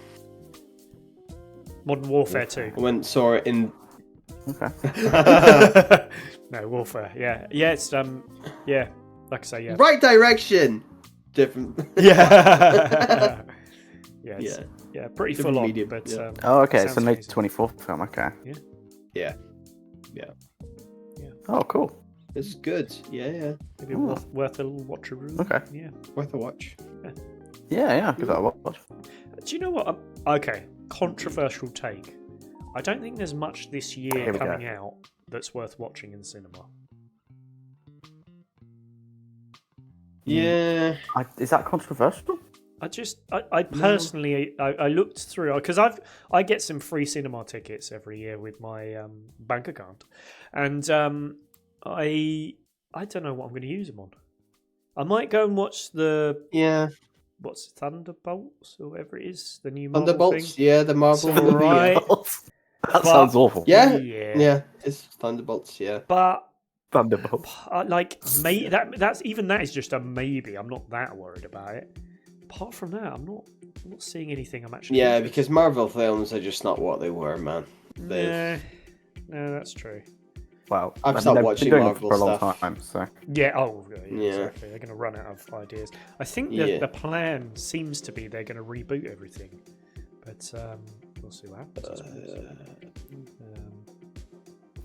Speaker 1: Modern Warfare 2.
Speaker 2: I went and saw it in...
Speaker 3: Okay.
Speaker 1: No, Warfare. Yeah, yeah. It's yeah. Like I say, yeah.
Speaker 2: Right direction. Different.
Speaker 1: Yeah. Yeah. Pretty
Speaker 2: Different
Speaker 1: full on.
Speaker 2: medium,
Speaker 1: But
Speaker 2: yeah.
Speaker 3: Oh, okay. It's
Speaker 1: sounds
Speaker 3: a May
Speaker 1: amazing.
Speaker 3: 24th film. Okay.
Speaker 2: Yeah.
Speaker 3: Oh, cool.
Speaker 2: It's good. Yeah.
Speaker 1: maybe worth a little watch-a-roo.
Speaker 3: Okay.
Speaker 1: Yeah.
Speaker 2: Worth a watch.
Speaker 3: Yeah. Give that a watch.
Speaker 1: Do you know what? Okay, controversial take. I don't think there's much this year
Speaker 3: Here we
Speaker 1: coming
Speaker 3: go.
Speaker 1: out that's worth watching in cinema.
Speaker 2: Yeah.
Speaker 3: Is that controversial?
Speaker 1: I personally, I looked through because I get some free cinema tickets every year with my bank account, and I don't know what I'm going to use them on. I might go and watch what's it, Thunderbolts or whatever it is, the new Marvel
Speaker 2: Thunderbolts.
Speaker 1: thing.
Speaker 2: Yeah, the Marvel.
Speaker 1: It's alright.
Speaker 3: That sounds awful.
Speaker 2: Yeah.
Speaker 1: Yeah.
Speaker 2: Yeah. It's Thunderbolts. Yeah.
Speaker 1: But
Speaker 3: Thunderbolt.
Speaker 1: like that's even that is just a maybe. I'm not that worried about it. Apart from that, I'm not seeing anything I'm actually.
Speaker 2: Yeah,
Speaker 1: interested
Speaker 2: because Marvel films are just not what they were, man.
Speaker 1: in. No, that's true.
Speaker 3: Well,
Speaker 2: I've stopped
Speaker 3: they've
Speaker 2: watching
Speaker 3: been doing
Speaker 2: Marvel
Speaker 3: it for a long
Speaker 2: stuff.
Speaker 3: time, so.
Speaker 1: Yeah.
Speaker 2: Yeah.
Speaker 1: Exactly. They're going to run out of ideas. I think
Speaker 2: Yeah.
Speaker 1: the plan seems to be they're going to reboot everything, but we'll see what happens. I suppose.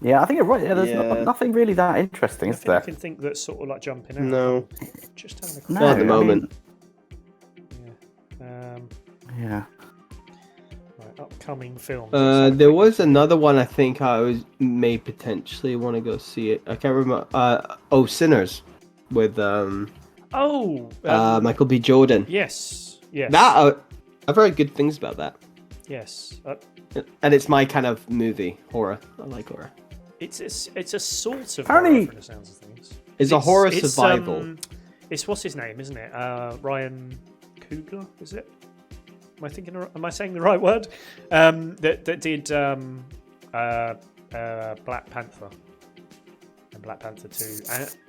Speaker 3: Yeah, I think you're right. Yeah, there's
Speaker 2: Yeah.
Speaker 3: nothing really that interesting, is
Speaker 1: Nothing I
Speaker 3: there?
Speaker 1: can think that's sort of like jumping out.
Speaker 2: No.
Speaker 1: Just having a quick.
Speaker 3: No,
Speaker 2: Not at the
Speaker 3: I mean-
Speaker 2: moment.
Speaker 3: Yeah.
Speaker 1: Right, upcoming films.
Speaker 2: There was another one I think may potentially want to go see it. I can't remember. Sinners, with Michael B. Jordan.
Speaker 1: Yes.
Speaker 2: That I've heard good things about that,
Speaker 1: Yes.
Speaker 2: and it's my kind of movie, horror. I like horror.
Speaker 1: It's a sort of
Speaker 3: Apparently-
Speaker 1: horror from the sounds of things.
Speaker 2: It's a horror survival.
Speaker 1: It's what's his name, isn't it? Ryan Coogler, is it? Am I saying the right word? That did Black Panther and Black Panther 2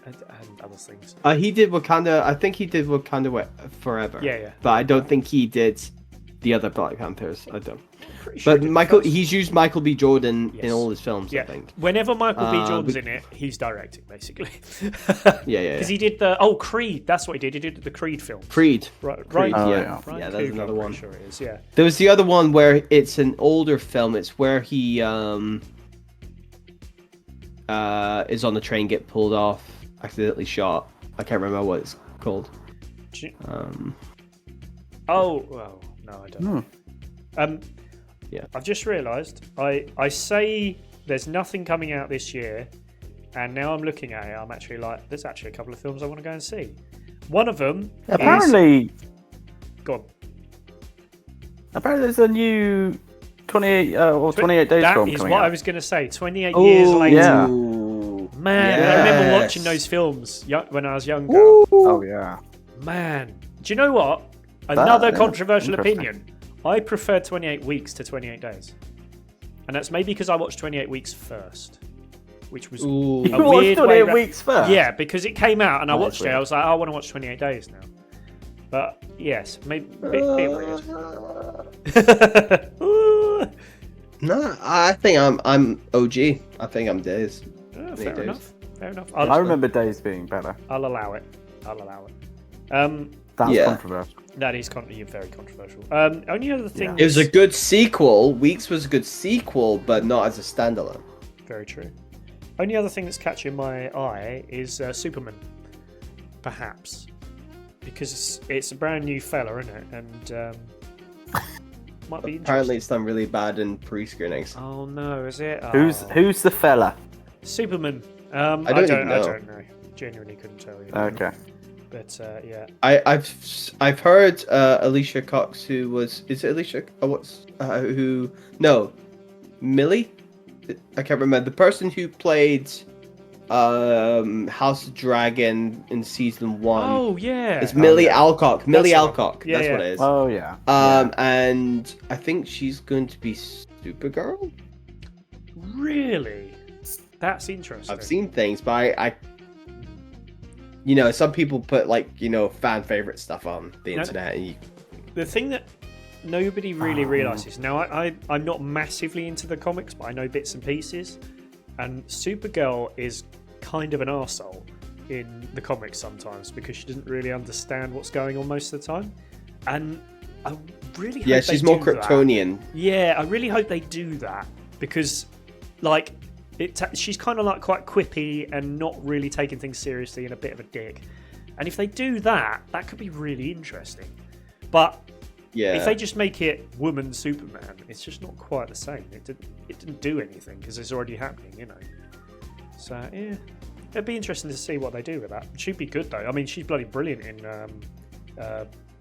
Speaker 1: and other things.
Speaker 2: He did Wakanda. I think he did Wakanda Forever.
Speaker 1: Yeah.
Speaker 2: But I don't think he did the other Black Panthers. I don't.
Speaker 1: Pretty sure
Speaker 2: But
Speaker 1: he did
Speaker 2: Michael,
Speaker 1: the first.
Speaker 2: he's used Michael B. Jordan
Speaker 1: Yes.
Speaker 2: in all his films.
Speaker 1: Yeah.
Speaker 2: I think.
Speaker 1: Whenever Michael B. Jordan's
Speaker 2: but-
Speaker 1: in it, he's directing basically.
Speaker 2: Yeah.
Speaker 1: Because he did Creed. That's what he did. He did the Creed film.
Speaker 2: Creed.
Speaker 1: Right.
Speaker 2: Creed,
Speaker 3: Oh,
Speaker 2: yeah.
Speaker 3: yeah.
Speaker 1: Ryan
Speaker 2: Yeah, that's
Speaker 1: Coogler,
Speaker 2: another
Speaker 1: I'm
Speaker 2: one.
Speaker 1: pretty sure it is. Yeah.
Speaker 2: There was the other one where it's an older film. It's where he is on the train, get pulled off, accidentally shot. I can't remember what it's called.
Speaker 1: Do you-
Speaker 2: Um,
Speaker 1: Oh, well, no, I don't.
Speaker 2: Yeah.
Speaker 1: I've just realised I say there's nothing coming out this year, and now I'm looking at it. I'm actually like, there's actually a couple of films I want to go and see. One of them
Speaker 3: Apparently,
Speaker 1: Go on.
Speaker 3: there's a new 28 days
Speaker 1: That
Speaker 3: film
Speaker 1: is
Speaker 3: coming
Speaker 1: what
Speaker 3: out.
Speaker 1: I was going to say. 28 years
Speaker 2: Oh,
Speaker 1: later.
Speaker 3: yeah.
Speaker 1: Man, I remember
Speaker 2: Yes.
Speaker 1: watching those films when I was younger.
Speaker 3: Oh yeah.
Speaker 1: Man, do you know what? Another
Speaker 3: yeah,
Speaker 1: controversial
Speaker 3: interesting.
Speaker 1: opinion. I prefer 28 weeks to 28 days. And that's maybe because I watched 28 weeks first, which was
Speaker 2: Ooh.
Speaker 1: a
Speaker 3: You watched
Speaker 1: weird
Speaker 3: 28
Speaker 1: way ra-
Speaker 3: weeks first?
Speaker 1: Yeah, because it came out and I
Speaker 3: Oh,
Speaker 1: watched it.
Speaker 3: weird.
Speaker 1: I was like, I want to watch 28 days now. But yes, maybe bit weird.
Speaker 2: No, I think I'm OG. I think I'm Days.
Speaker 1: Fair
Speaker 2: 28 days.
Speaker 1: enough. Fair enough.
Speaker 3: I remember Days being better.
Speaker 1: I'll allow it.
Speaker 3: That's
Speaker 2: Yeah.
Speaker 3: controversial.
Speaker 1: That is very controversial. Only other thing.
Speaker 2: It was a good sequel. Weeks was a good sequel, but not as a standalone.
Speaker 1: Very true. Only other thing that's catching my eye is Superman. Perhaps. Because it's a brand new fella, isn't it? And might be interesting.
Speaker 2: Apparently, it's done really bad in pre-screenings.
Speaker 1: Oh no, is it?
Speaker 3: Who's the fella?
Speaker 1: Superman.
Speaker 2: I don't even know.
Speaker 1: I don't know. Genuinely couldn't tell you.
Speaker 3: Okay.
Speaker 1: But yeah.
Speaker 2: I've heard Alicia Cox, who was is it Alicia? Millie? I can't remember the person who played House of Dragon in season 1.
Speaker 1: Oh yeah.
Speaker 2: It's Millie Alcock. Millie
Speaker 1: That's
Speaker 2: Alcock.
Speaker 1: Yeah,
Speaker 2: That's
Speaker 1: yeah.
Speaker 2: what it is.
Speaker 3: Oh yeah.
Speaker 2: And I think she's going to be Supergirl.
Speaker 1: Really? That's interesting.
Speaker 2: I've seen things, but I some people put fan favorite stuff on the internet. And
Speaker 1: The thing that nobody really realizes now, I'm not massively into the comics, but I know bits and pieces. And Supergirl is kind of an arsehole in the comics sometimes because she doesn't really understand what's going on most of the time. And I really hope
Speaker 2: she's
Speaker 1: they
Speaker 2: more
Speaker 1: do that.
Speaker 2: Kryptonian.
Speaker 1: Yeah, I really hope they do that because, she's kind of quite quippy and not really taking things seriously and a bit of a dick. And if they do that, that could be really interesting. But if they just make it woman Superman, it's just not quite the same. It didn't do anything because it's already happening, So yeah, it'd be interesting to see what they do with that. She'd be good though. I mean, she's bloody brilliant in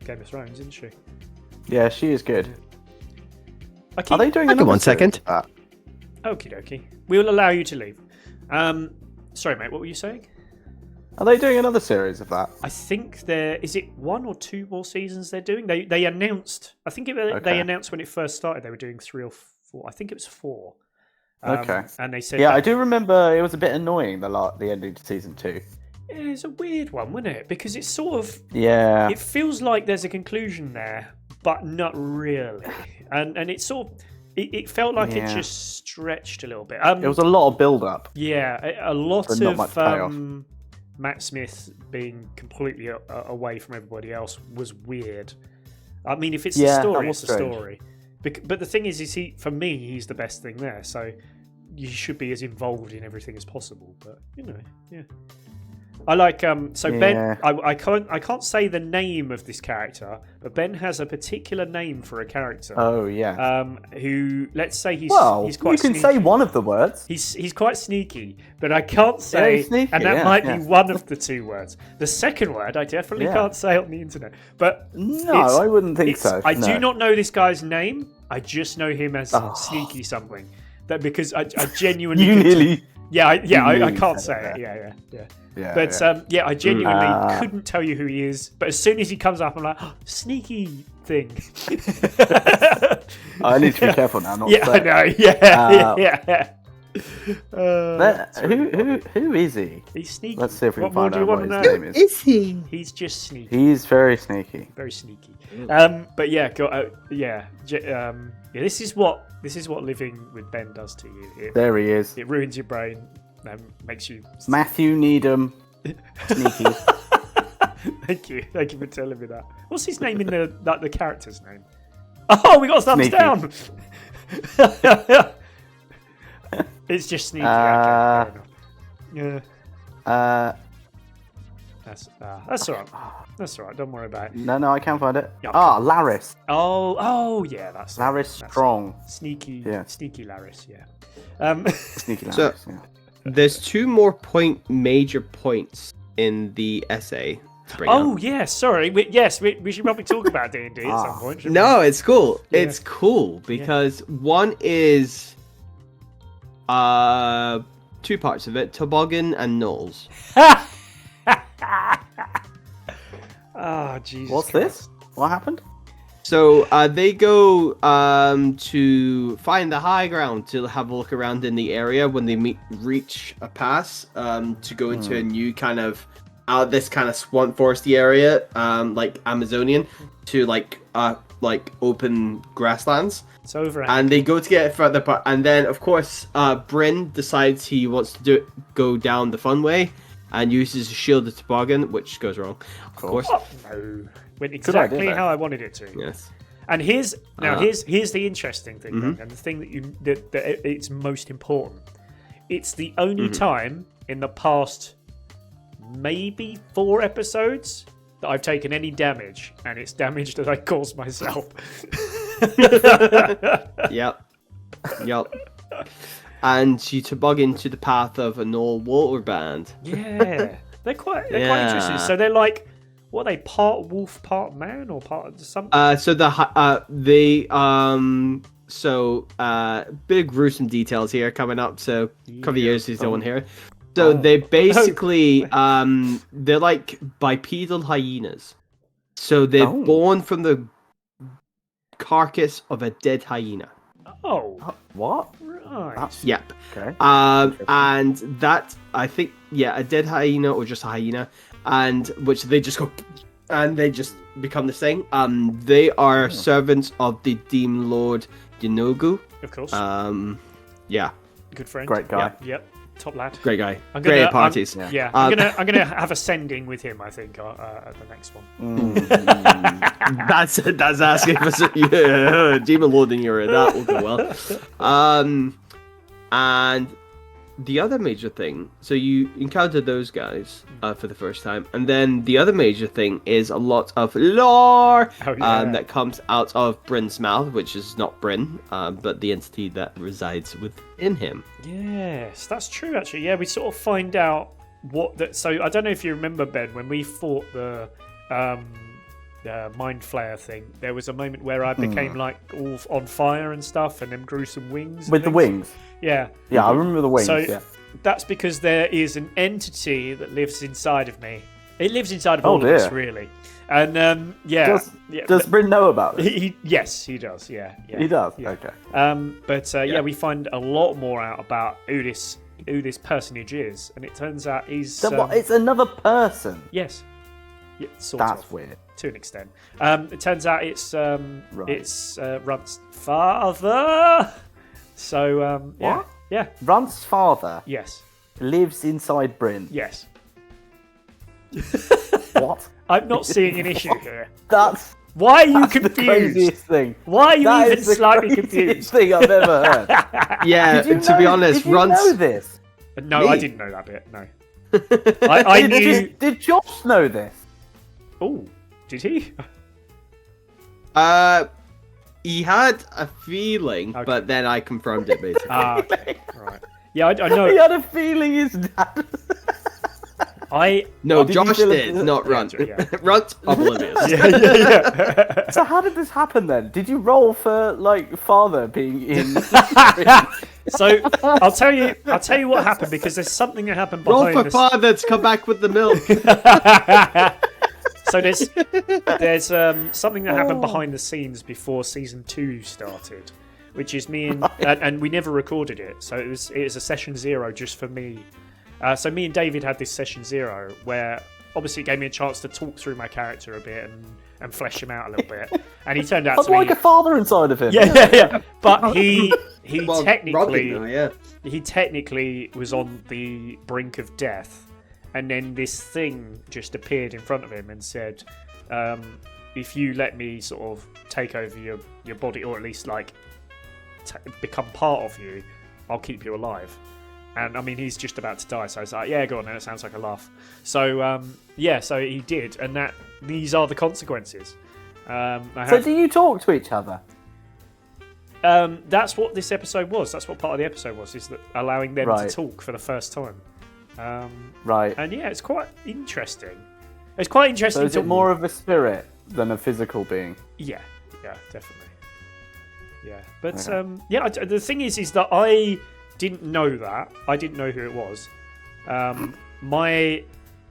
Speaker 1: Game of Thrones, isn't she?
Speaker 3: Yeah, she is good.
Speaker 1: Are
Speaker 3: they doing
Speaker 2: Hang on
Speaker 3: another
Speaker 2: one second.
Speaker 3: series of that?
Speaker 1: Okie dokie. We'll allow you to leave. Sorry, mate. What were you saying?
Speaker 3: Are they doing another series of that?
Speaker 1: I think is it 1 or 2 more seasons they're doing? They announced. I think
Speaker 3: Okay.
Speaker 1: they announced when it first started they were doing 3 or 4. I think it was 4.
Speaker 3: Okay.
Speaker 1: And they said,
Speaker 3: Yeah, I do remember it was a bit annoying the ending to season 2.
Speaker 1: Yeah, it's a weird one, wasn't it? Because it's sort of.
Speaker 3: Yeah.
Speaker 1: It feels like there's a conclusion there, but not really. And it's sort of. It felt like it just stretched a little bit.
Speaker 3: It was a lot of build up.
Speaker 1: Yeah, a lot
Speaker 3: But not much
Speaker 1: of
Speaker 3: payoff.
Speaker 1: Matt Smith being completely away from everybody else was weird. I mean, if it's a
Speaker 3: Yeah,
Speaker 1: story,
Speaker 3: that was
Speaker 1: it's a
Speaker 3: strange.
Speaker 1: story. But the thing is for me, he's the best thing there. So you should be as involved in everything as possible. But yeah. I like Ben. I can't say the name of this character, but Ben has a particular name for a character.
Speaker 3: Oh yeah.
Speaker 1: Who, let's say he's quite
Speaker 3: you can
Speaker 1: sneaky.
Speaker 3: say one of the words.
Speaker 1: He's quite sneaky, but I can't say,
Speaker 3: he's sneaky,
Speaker 1: and that
Speaker 3: yeah,
Speaker 1: might
Speaker 3: yeah.
Speaker 1: be one of the 2 words. The second word I definitely can't say on the internet. But
Speaker 3: No, I wouldn't think so.
Speaker 1: I
Speaker 3: no.
Speaker 1: do not know this guy's name. I just know him as Sneaky something. That because I genuinely
Speaker 3: You nearly.
Speaker 1: I
Speaker 3: nearly
Speaker 1: can't
Speaker 3: said
Speaker 1: say
Speaker 3: it,
Speaker 1: it. Yeah.
Speaker 3: Yeah.
Speaker 1: But
Speaker 3: yeah.
Speaker 1: I genuinely couldn't tell you who he is. But as soon as he comes up, I'm like, Sneaky thing.
Speaker 3: I need to be careful now. Not
Speaker 1: Yeah,
Speaker 3: to
Speaker 1: I
Speaker 3: say.
Speaker 1: know. Yeah, yeah.
Speaker 3: Who is he?
Speaker 1: He's sneaky.
Speaker 3: Let's see if we can
Speaker 1: What more
Speaker 3: find
Speaker 1: do you
Speaker 3: out
Speaker 1: want
Speaker 3: what
Speaker 1: to
Speaker 3: his
Speaker 1: know?
Speaker 3: name is.
Speaker 2: he?
Speaker 1: He's just sneaky.
Speaker 3: He's very sneaky.
Speaker 1: Very sneaky. But yeah, this is what living with Ben does to you.
Speaker 3: There he is.
Speaker 1: It ruins your brain and makes you.
Speaker 3: Matthew Needham. Sneaky.
Speaker 1: Thank you for telling me that. What's his name in the character's name? Oh, we got a thumbs
Speaker 3: Sneaky.
Speaker 1: down. It's just sneaky. Okay, fair enough. Yeah, that's all right. That's all right. Don't worry about it.
Speaker 3: No, I can't find it.
Speaker 1: Yeah.
Speaker 3: Laris.
Speaker 1: Oh, yeah. That's
Speaker 3: Laris
Speaker 1: that's
Speaker 3: Strong.
Speaker 1: Sneaky,
Speaker 3: Yeah.
Speaker 1: sneaky Laris. Yeah.
Speaker 3: Sneaky Laris.
Speaker 2: So-
Speaker 3: yeah.
Speaker 2: There's 2 more major points in the essay to bring
Speaker 1: Oh
Speaker 2: up.
Speaker 1: yeah, sorry. We should probably talk about D&D at some point. shouldn't
Speaker 2: No, it's cool.
Speaker 1: Yeah.
Speaker 2: It's cool because one is 2 parts of it: toboggan and nulls.
Speaker 1: we? Oh Jesus.
Speaker 3: What's
Speaker 1: Christ.
Speaker 3: this? What happened?
Speaker 2: So they go to find the high ground to have a look around in the area when they reach a pass to go into a new kind of out of this kind of swamp foresty area, like Amazonian, to like open grasslands.
Speaker 1: It's over.
Speaker 2: And they go to get further apart, and then of course, Bryn decides he wants to go down the fun way, and uses a shielded toboggan, which goes wrong, of course.
Speaker 1: Oh, no. Went exactly
Speaker 3: idea,
Speaker 1: how I wanted it to.
Speaker 2: Yes.
Speaker 1: And here's the interesting thing,
Speaker 2: Mm-hmm.
Speaker 1: and the thing that it's most important. It's the only time in the past maybe 4 episodes that I've taken any damage, and it's damage that I caused myself.
Speaker 2: Yep. And you toboggan to the path of an old water band.
Speaker 1: Yeah, they're quite
Speaker 2: Yeah.
Speaker 1: interesting. So they're like, what are they, part wolf, part man, or part something?
Speaker 2: Big gruesome details here coming up. So cover your ears, don't want to hear. So
Speaker 1: Oh.
Speaker 2: they basically they're like bipedal hyenas. So they're born from the carcass of a dead hyena.
Speaker 1: Oh,
Speaker 3: What?
Speaker 1: right.
Speaker 2: Yep.
Speaker 3: Okay.
Speaker 2: And that, I think, a dead hyena or just a hyena, and which they just go, and they just become this thing. They are servants of the Demon Lord Yanogu.
Speaker 1: Of course.
Speaker 2: Yeah,
Speaker 1: Good friend.
Speaker 3: Great guy.
Speaker 1: Yep. Top lad.
Speaker 2: great guy.
Speaker 1: I'm
Speaker 2: Great
Speaker 1: gonna-
Speaker 2: at parties.
Speaker 1: Yeah,
Speaker 2: Um,
Speaker 1: I'm gonna have a sending with him. I think at the next one.
Speaker 2: That's asking for some, Demon Lord in your that will go well. And the other major thing, so you encounter those guys for the first time, and then the other major thing is a lot of lore
Speaker 1: Oh, yeah.
Speaker 2: that comes out of Bryn's mouth, which is not Bryn, but the entity that resides within him.
Speaker 1: Yes, that's true. Actually, yeah, we sort of find out what that. So I don't know if you remember, Ben, when we fought the mind flayer thing. There was a moment where I became like all on fire and stuff, and then grew some wings.
Speaker 3: With the
Speaker 1: and things.
Speaker 3: wings.
Speaker 1: Yeah.
Speaker 3: Yeah, I remember the wings.
Speaker 1: So
Speaker 3: yeah.
Speaker 1: that's because there is an entity that lives inside of me. It lives inside of all of us,
Speaker 3: dear.
Speaker 1: really. And yeah,
Speaker 3: Does Bryn know about this?
Speaker 1: yes, he does. Yeah.
Speaker 3: He does.
Speaker 1: Yeah.
Speaker 3: Okay.
Speaker 1: Yeah, we find a lot more out about who this personage is, and it turns out he's
Speaker 3: So what? It's another person.
Speaker 1: yes, yeah, sort
Speaker 3: That's
Speaker 1: of
Speaker 3: weird.
Speaker 1: to an extent. It turns out it's
Speaker 3: Right.
Speaker 1: Runt's father. So yeah,
Speaker 3: What?
Speaker 1: yeah,
Speaker 3: Runt's father
Speaker 1: yes,
Speaker 3: lives inside Bryn.
Speaker 1: yes.
Speaker 3: What?
Speaker 1: I'm not seeing an issue here.
Speaker 3: That's
Speaker 1: Why are you
Speaker 3: the
Speaker 1: confused?
Speaker 3: craziest thing.
Speaker 1: Why are you
Speaker 3: That
Speaker 1: even
Speaker 3: is the
Speaker 1: slightly
Speaker 3: craziest
Speaker 1: confused?
Speaker 3: thing I've ever heard.
Speaker 2: Yeah,
Speaker 3: Did you
Speaker 2: to be
Speaker 3: know-
Speaker 2: honest,
Speaker 3: did you
Speaker 2: Runs.
Speaker 3: know this?
Speaker 1: No,
Speaker 2: Me?
Speaker 1: I didn't know that bit. No, I knew.
Speaker 3: Did Josh know this?
Speaker 1: Oh, did he?
Speaker 2: He had a feeling,
Speaker 1: Okay.
Speaker 2: but then I confirmed it basically.
Speaker 1: Okay, right. Yeah, I know.
Speaker 3: He had a feeling his dad.
Speaker 2: No,
Speaker 3: did you
Speaker 2: Josh
Speaker 3: feel
Speaker 2: did,
Speaker 3: it-
Speaker 2: not Runt.
Speaker 1: yeah.
Speaker 2: Runt's oblivious.
Speaker 1: yeah.
Speaker 3: So how did this happen then? Did you roll for like father being in?
Speaker 1: So I'll tell you what happened, because there's something that happened
Speaker 2: Roll
Speaker 1: behind
Speaker 2: for
Speaker 1: the
Speaker 2: father to come back with the milk.
Speaker 1: So there's something that happened behind the scenes before season 2 started, which is me and we never recorded it. So it was a session 0 just for me. So me and David had this session 0 where obviously it gave me a chance to talk through my character a bit and flesh him out a little bit. And he turned out
Speaker 3: That's
Speaker 1: to be
Speaker 3: like a father inside of him.
Speaker 1: yeah. But he
Speaker 2: Well,
Speaker 1: technically
Speaker 2: Robin, yeah.
Speaker 1: he technically was on the brink of death, and then this thing just appeared in front of him and said, if you let me sort of take over your body, or at least like become part of you, I'll keep you alive. And I mean, he's just about to die, so I was like, yeah, go on then, it sounds like a laugh. So so he did, and these are the consequences.
Speaker 3: So do you talk to each other?
Speaker 1: That's what this episode was. That's what part of the episode was, is that allowing them
Speaker 3: Right.
Speaker 1: to talk for the first time.
Speaker 3: Right.
Speaker 1: And yeah, it's quite interesting. It's quite interesting.
Speaker 3: So is it more of a spirit than a physical being?
Speaker 1: Yeah, definitely. Yeah, but
Speaker 3: Okay.
Speaker 1: the thing is that I didn't know that. I didn't know who it was.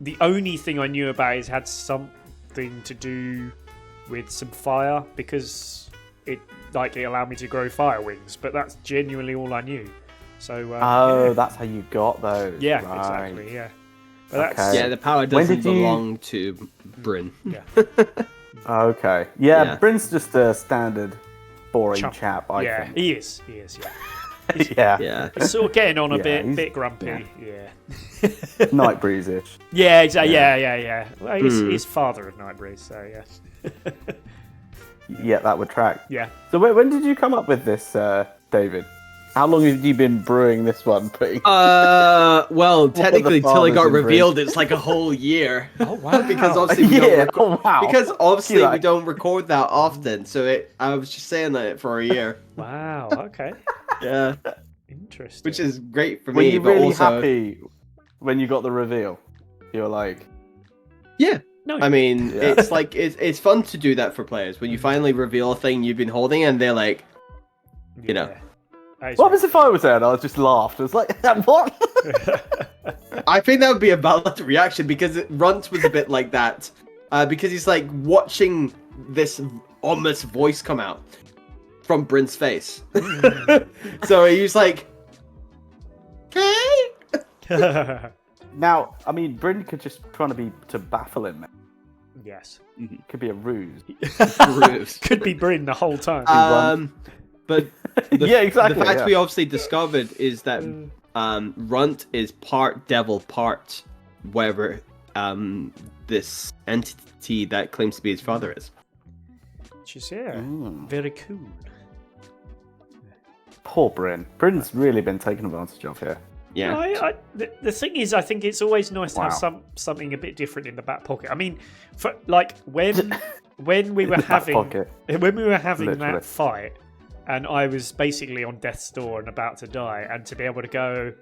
Speaker 1: The only thing I knew about it had something to do with some fire, because it allowed me to grow fire wings. But that's genuinely all I knew. So
Speaker 3: That's how you got those.
Speaker 1: yeah,
Speaker 3: Right.
Speaker 1: exactly. Yeah, But that's,
Speaker 3: Okay.
Speaker 2: Yeah, the power
Speaker 3: When
Speaker 2: doesn't
Speaker 3: did you-
Speaker 2: belong to Bryn.
Speaker 1: yeah.
Speaker 3: Okay. Yeah,
Speaker 2: Yeah.
Speaker 3: Bryn's just a standard boring
Speaker 1: Chump.
Speaker 3: chap, I
Speaker 1: Yeah,
Speaker 3: think.
Speaker 1: he is. Yeah.
Speaker 3: Yeah.
Speaker 2: Yeah.
Speaker 1: He's sort of getting on a
Speaker 3: Yeah, he's-
Speaker 1: bit grumpy. Yeah.
Speaker 3: Night breeze-ish.
Speaker 1: Yeah, exactly. Yeah. Well, he's father of Nightbreeze, so yeah.
Speaker 3: Yeah, that would track.
Speaker 1: Yeah.
Speaker 3: So when did you come up with this, David? How long have you been brewing this one?
Speaker 2: Well, technically, until it
Speaker 3: fathers
Speaker 2: got
Speaker 3: in Bryn?
Speaker 2: revealed, it's like a whole year.
Speaker 1: Oh wow.
Speaker 2: Because obviously we don't
Speaker 3: Yeah,
Speaker 2: record.
Speaker 3: oh, wow.
Speaker 2: Because obviously
Speaker 3: You
Speaker 2: we
Speaker 3: like-
Speaker 2: don't record that often, so I was just saying that for a year.
Speaker 1: Wow. Okay.
Speaker 2: Yeah,
Speaker 1: Interesting.
Speaker 2: which is great for
Speaker 3: Were
Speaker 2: me.
Speaker 3: you
Speaker 2: but
Speaker 3: really
Speaker 2: also,
Speaker 3: happy when you got the reveal? You were like,
Speaker 2: yeah.
Speaker 1: No.
Speaker 2: I mean,
Speaker 3: Yeah.
Speaker 2: it's like it's fun to do that for players when you finally reveal a thing you've been holding, and they're like, you know.
Speaker 1: That is
Speaker 3: what was if I was there and I just laughed? I was like, what?
Speaker 2: I think that would be a valid reaction because Runt was a bit like that. Because he's like watching this ominous voice come out from Bryn's face. So he was like, hey?
Speaker 3: Now, I mean, Bryn could just trying to baffle him.
Speaker 1: Yes.
Speaker 3: Could be a ruse.
Speaker 1: Could be Bryn the whole time.
Speaker 2: But
Speaker 3: Yeah, exactly,
Speaker 2: the fact
Speaker 3: yeah.
Speaker 2: we obviously discovered is that Runt is part devil, part whatever this entity that claims to be his father is.
Speaker 1: Which is
Speaker 3: Mm.
Speaker 1: very cool.
Speaker 3: Poor Bryn. Bryn's really been taken advantage of here.
Speaker 2: Yeah.
Speaker 1: The thing is, I think it's always nice to
Speaker 3: Wow.
Speaker 1: have something a bit different in the back pocket. I mean, for like when we were
Speaker 3: Back
Speaker 1: having
Speaker 3: pocket.
Speaker 1: that
Speaker 3: Literally.
Speaker 1: fight, and I was basically on death's door and about to die, and to be able to go,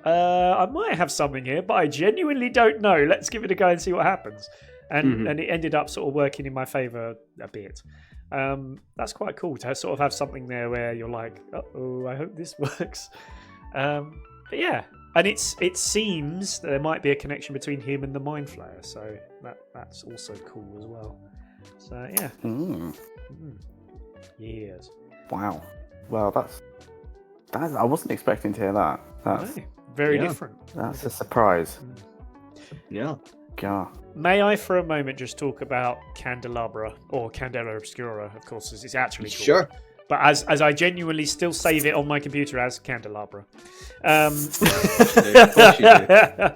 Speaker 1: I might have something here, but I genuinely don't know. Let's give it a go and see what happens. And it ended up sort of working in my favour a bit. That's quite cool to sort of have something there where you're like, oh, I hope this works. But yeah, and it seems that there might be a connection between him and the Mind Flayer, so that's also cool as well. So yeah, yes.
Speaker 3: Wow. Well, that's I wasn't expecting to hear that. That's
Speaker 1: No, very
Speaker 2: Yeah.
Speaker 1: different.
Speaker 3: that's a surprise.
Speaker 2: Yeah.
Speaker 3: God.
Speaker 1: May I for a moment just talk about Candelabra, or Candela Obscura, of course, as it's actually called.
Speaker 2: Sure.
Speaker 1: But as I genuinely still save it on my computer as Candelabra.
Speaker 2: Of course you do.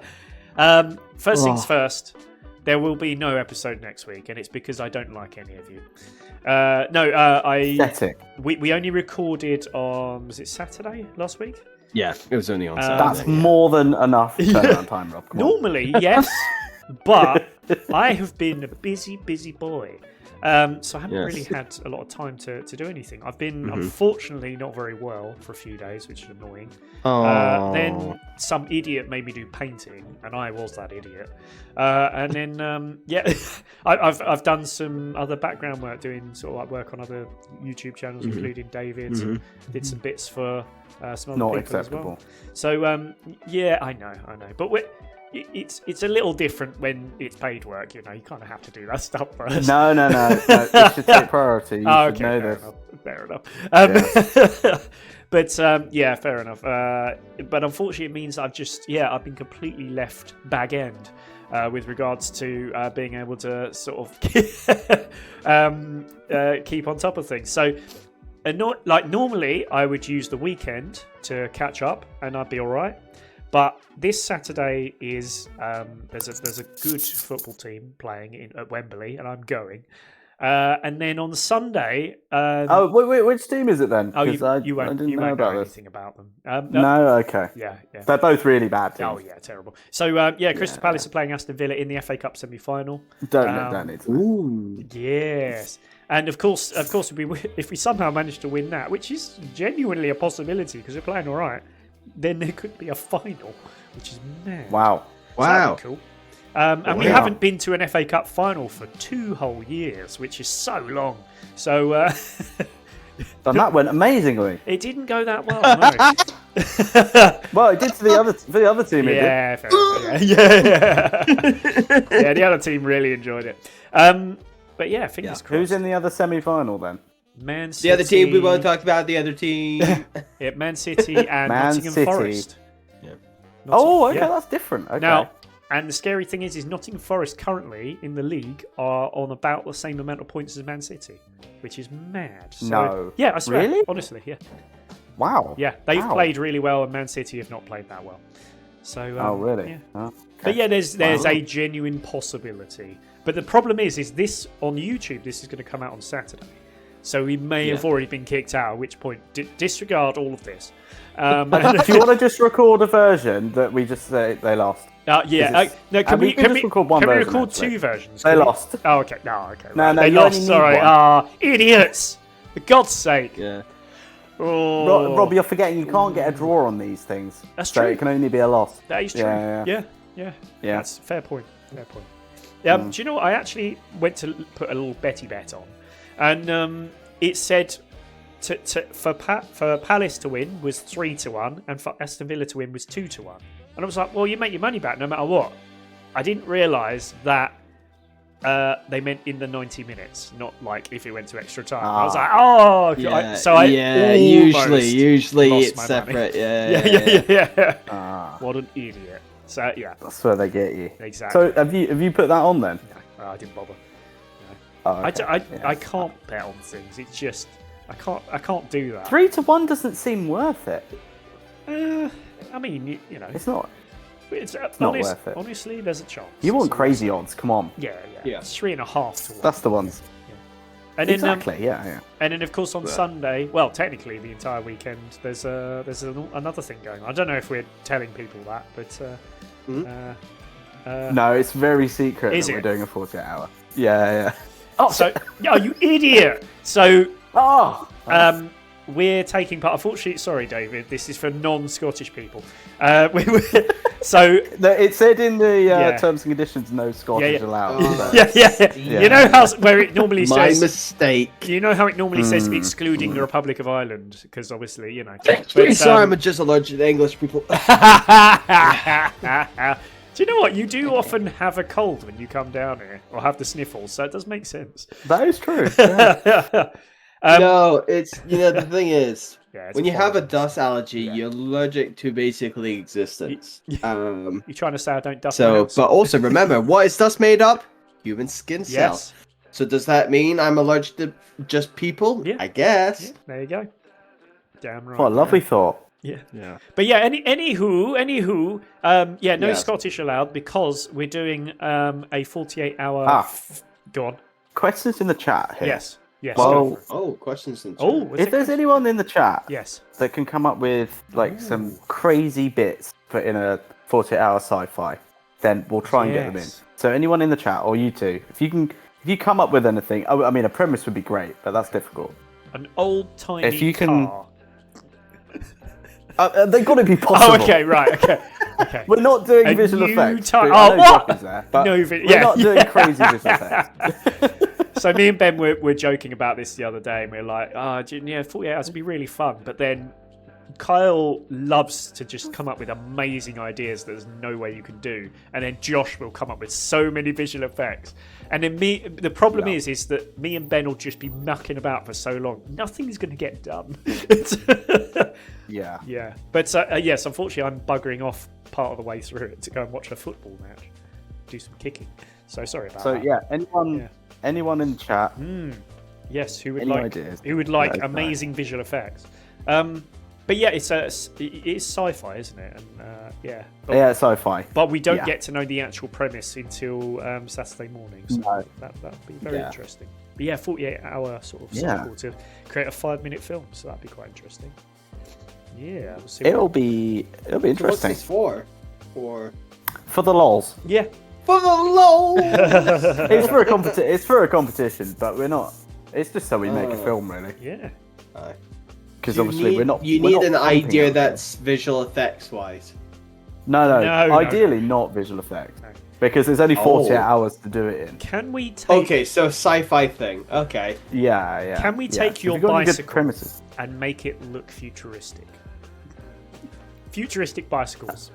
Speaker 1: First things first, there will be no episode next week, and it's because I don't like any of you.
Speaker 3: Pathetic.
Speaker 1: We only recorded on, was it Saturday last week?
Speaker 2: Yeah, it was only on Saturday.
Speaker 3: That's more than enough turnaround time, Rob. Come on.
Speaker 1: Normally, yes, but I have been a busy boy. So I haven't
Speaker 2: Yes.
Speaker 1: really had a lot of time to do anything. I've been, unfortunately, not very well for a few days, which is annoying. Then some idiot made me do painting, and I was that idiot. And then, I've done some other background work, doing sort of like work on other YouTube channels, including David's. Did some bits for some other
Speaker 3: Not
Speaker 1: people
Speaker 3: acceptable.
Speaker 1: as well. So yeah, I know, but it's a little different when it's paid work. You know, you kind of have to do that stuff first.
Speaker 3: No. It should take priority. You
Speaker 1: Oh,
Speaker 3: should
Speaker 1: okay,
Speaker 3: know
Speaker 1: fair
Speaker 3: this.
Speaker 1: enough. But yeah, fair enough. But unfortunately, it means I've I've been completely left bag end with regards to being able to sort of keep on top of things. So, not like normally, I would use the weekend to catch up, and I'd be all right. But this Saturday is there's a good football team playing at Wembley, and I'm going. And then on Sunday,
Speaker 3: Wait, which team is it then?
Speaker 1: oh,
Speaker 3: 'Cause
Speaker 1: you
Speaker 3: I
Speaker 1: won't
Speaker 3: didn't
Speaker 1: you
Speaker 3: know
Speaker 1: won't know
Speaker 3: about this.
Speaker 1: anything about them.
Speaker 3: No, okay.
Speaker 1: Yeah.
Speaker 3: They're both really bad teams.
Speaker 1: Oh yeah, terrible. So Crystal Palace are playing Aston Villa in the FA Cup semi-final.
Speaker 3: Don't need to.
Speaker 2: Ooh.
Speaker 1: Yes, and of course, if we somehow manage to win that, which is genuinely a possibility because we're playing all right, then there could be a final, which is mad.
Speaker 3: Wow.
Speaker 1: So that'd
Speaker 2: Wow.
Speaker 1: be cool. And we
Speaker 3: Wow.
Speaker 1: haven't been to an FA Cup final for 2 whole years, which is so long. So
Speaker 3: And that went amazingly.
Speaker 1: it didn't go that well. No.
Speaker 3: Well, it did for the other team. It did.
Speaker 1: Yeah, fair enough. Yeah, the other team really enjoyed it. But yeah, fingers crossed.
Speaker 3: Who's in the other semi-final then?
Speaker 1: Man City.
Speaker 2: The other team we won't talk about. The other team.
Speaker 1: Yeah, Man City and
Speaker 3: Man
Speaker 1: Nottingham
Speaker 3: City.
Speaker 1: Forest.
Speaker 2: Yeah.
Speaker 3: Oh, okay,
Speaker 1: Yeah.
Speaker 3: that's different. Okay.
Speaker 1: Now, And the scary thing is Nottingham Forest currently in the league are on about the same amount of points as Man City, which is mad. So,
Speaker 3: No.
Speaker 1: Yeah, I swear.
Speaker 3: Really?
Speaker 1: Honestly, yeah.
Speaker 3: Wow.
Speaker 1: Yeah, they've
Speaker 3: Wow.
Speaker 1: played really well, and Man City have not played that well. So.
Speaker 3: Oh, really?
Speaker 1: Yeah.
Speaker 3: Oh, okay.
Speaker 1: But yeah, there's
Speaker 3: Wow.
Speaker 1: a genuine possibility. But the problem is this on YouTube. This is going to come out on Saturday, so we may have already been kicked out. At which point, disregard all of this.
Speaker 3: Do you want to just record a version that we just say they lost?
Speaker 1: Yeah. No, can we
Speaker 3: just record one version,
Speaker 1: record
Speaker 3: actually.
Speaker 1: 2 versions?
Speaker 3: They
Speaker 1: Can we-
Speaker 3: lost.
Speaker 1: Oh, okay. No, okay.
Speaker 3: No,
Speaker 1: right.
Speaker 3: no,
Speaker 1: They
Speaker 3: you
Speaker 1: lost.
Speaker 3: only need
Speaker 1: Sorry.
Speaker 3: one.
Speaker 1: Idiots! For God's sake.
Speaker 2: Yeah.
Speaker 1: Oh.
Speaker 3: Rob, you're forgetting you can't get a draw on these things.
Speaker 1: That's
Speaker 3: so
Speaker 1: true.
Speaker 3: it can only be a loss.
Speaker 1: That is true.
Speaker 3: Yeah.
Speaker 1: Yeah.
Speaker 3: Yeah.
Speaker 1: That's a fair point. Do you know what? I actually went to put a little betty bet on, and it said for Palace to win was 3-1, and for Aston Villa to win was 2-1. And I was like, well, you make your money back no matter what. I didn't realise that they meant in the 90 minutes, not like if it went to extra time. I was like, oh,
Speaker 2: usually
Speaker 1: lost
Speaker 2: it's
Speaker 1: my
Speaker 2: separate.
Speaker 1: money. Yeah.
Speaker 3: Ah,
Speaker 1: What an idiot. So yeah,
Speaker 3: that's where they get you.
Speaker 1: exactly.
Speaker 3: So have you put that on then?
Speaker 1: No, I didn't bother.
Speaker 3: Oh, okay.
Speaker 1: I can't bet on things. It's just I can't do that.
Speaker 3: 3-1 doesn't seem worth it.
Speaker 1: I mean, you know,
Speaker 3: It's not.
Speaker 1: it's
Speaker 3: not worth it.
Speaker 1: Honestly, there's a chance.
Speaker 3: You want
Speaker 1: So-
Speaker 3: crazy odds? Come on.
Speaker 1: Yeah.
Speaker 2: Yeah.
Speaker 1: It's 3.5 to 1.
Speaker 3: That's the ones.
Speaker 1: And then,
Speaker 3: Exactly. Yeah.
Speaker 1: and then of course on Sunday, well, technically the entire weekend, there's another thing going on. I don't know if we're telling people that, but
Speaker 3: No, it's very secret
Speaker 1: Is
Speaker 3: that we're
Speaker 1: it?
Speaker 3: doing a 48-hour. Yeah. Oh,
Speaker 1: so oh, you idiot! So
Speaker 3: oh.
Speaker 1: we're taking part. Unfortunately, sorry, David. This is for non-Scottish people. So
Speaker 3: It said in the
Speaker 1: Yeah.
Speaker 3: terms and conditions, no Scottish
Speaker 1: Yeah.
Speaker 3: allowed.
Speaker 2: Oh.
Speaker 3: so-
Speaker 1: yeah.
Speaker 3: Yeah.
Speaker 1: You know how where it normally
Speaker 2: My
Speaker 1: says.
Speaker 2: mistake.
Speaker 1: You know how it normally says excluding the Republic of Ireland, because obviously, you know.
Speaker 2: Sorry, I'm just allergic to English people.
Speaker 1: Do you know what? You do often have a cold when you come down here, or have the sniffles, so it does make sense.
Speaker 3: That is true. Yeah.
Speaker 2: No, it's the thing is,
Speaker 1: Yeah, it's
Speaker 2: when you have a
Speaker 1: horrible.
Speaker 2: dust allergy, you're allergic to basically existence.
Speaker 1: You're trying to say I don't dust my
Speaker 2: So,
Speaker 1: house?
Speaker 2: but also remember, what is dust made up? Human skin cells.
Speaker 1: Yes.
Speaker 2: So does that mean I'm allergic to just people?
Speaker 1: Yeah.
Speaker 2: I guess.
Speaker 1: Yeah, there you go. Damn right.
Speaker 3: What a lovely thought.
Speaker 1: Yeah.
Speaker 2: Yeah.
Speaker 1: But yeah, anywho, no
Speaker 2: Yes.
Speaker 1: Scottish allowed because we're doing a 48-hour.
Speaker 3: Ah.
Speaker 1: Go on.
Speaker 3: Questions in the chat here.
Speaker 1: Yes. Yes.
Speaker 3: Well-
Speaker 1: go for it.
Speaker 2: Oh, questions in chat.
Speaker 1: Oh, is
Speaker 3: If
Speaker 1: it-
Speaker 3: there's anyone in the chat
Speaker 1: yes.
Speaker 3: that can come up with like some crazy bits for in a 48-hour sci-fi, then we'll try and get them in.
Speaker 1: Yes.
Speaker 3: So anyone in the chat or you two, if you come up with anything, I mean a premise would be great, but that's difficult.
Speaker 1: An old tiny
Speaker 3: If you can-
Speaker 1: car.
Speaker 3: They've got to be possible.
Speaker 1: Oh, okay, right, okay.
Speaker 3: We're not doing
Speaker 1: A
Speaker 3: visual
Speaker 1: new
Speaker 3: effects.
Speaker 1: ti-
Speaker 3: I
Speaker 1: Oh,
Speaker 3: know
Speaker 1: what?
Speaker 3: Jock is there, but
Speaker 1: No,
Speaker 3: we're
Speaker 1: yeah,
Speaker 3: not doing
Speaker 1: yeah.
Speaker 3: crazy visual effects.
Speaker 1: So me and Ben were joking about this the other day, and we are like, 48 hours would be really fun. But then Kyle loves to just come up with amazing ideas that there's no way you can do, and then Josh will come up with so many visual effects. And then the problem is that me and Ben will just be mucking about for so long, nothing's going to get done.
Speaker 3: Yeah.
Speaker 1: Yeah, but yes, unfortunately, I'm buggering off part of the way through it to go and watch a football match, do some kicking. So sorry about
Speaker 3: So
Speaker 1: that.
Speaker 3: yeah, anyone in the chat,
Speaker 1: Yes, who would
Speaker 3: Any
Speaker 1: like
Speaker 3: ideas?
Speaker 1: who would like
Speaker 3: Let us know.
Speaker 1: amazing visual effects? But yeah, it is sci-fi, isn't it? And yeah, but,
Speaker 3: yeah, sci-fi.
Speaker 1: but we don't
Speaker 3: yeah.
Speaker 1: get to know the actual premise until Saturday morning. So
Speaker 3: No.
Speaker 1: that'd be very
Speaker 3: Yeah.
Speaker 1: interesting. But yeah, 48-hour sort of
Speaker 3: Yeah.
Speaker 1: cycle to create a 5-minute film, so that'd be quite interesting. Yeah, we'll see
Speaker 3: It'll be
Speaker 2: So what's
Speaker 3: interesting
Speaker 2: this for? For
Speaker 3: the lols.
Speaker 1: Yeah.
Speaker 2: the low.
Speaker 3: It's for a competition, but we're not. It's just so we make a film, really.
Speaker 1: Yeah.
Speaker 3: Because obviously we're not.
Speaker 2: You
Speaker 3: we're
Speaker 2: need
Speaker 3: not
Speaker 2: an
Speaker 3: pumping
Speaker 2: idea
Speaker 3: anything.
Speaker 2: that's visual effects wise.
Speaker 3: No.
Speaker 1: No.
Speaker 3: Ideally, not visual effects,
Speaker 1: No.
Speaker 3: because there's only 48
Speaker 2: Oh.
Speaker 3: hours to do it in.
Speaker 1: Can we take
Speaker 2: Okay, so sci-fi thing. Okay.
Speaker 3: Yeah.
Speaker 1: Can we
Speaker 3: yeah.
Speaker 1: take
Speaker 3: If
Speaker 1: your
Speaker 3: you've got any good
Speaker 1: bicycle?
Speaker 3: premises?
Speaker 1: and make it look futuristic? Futuristic bicycles.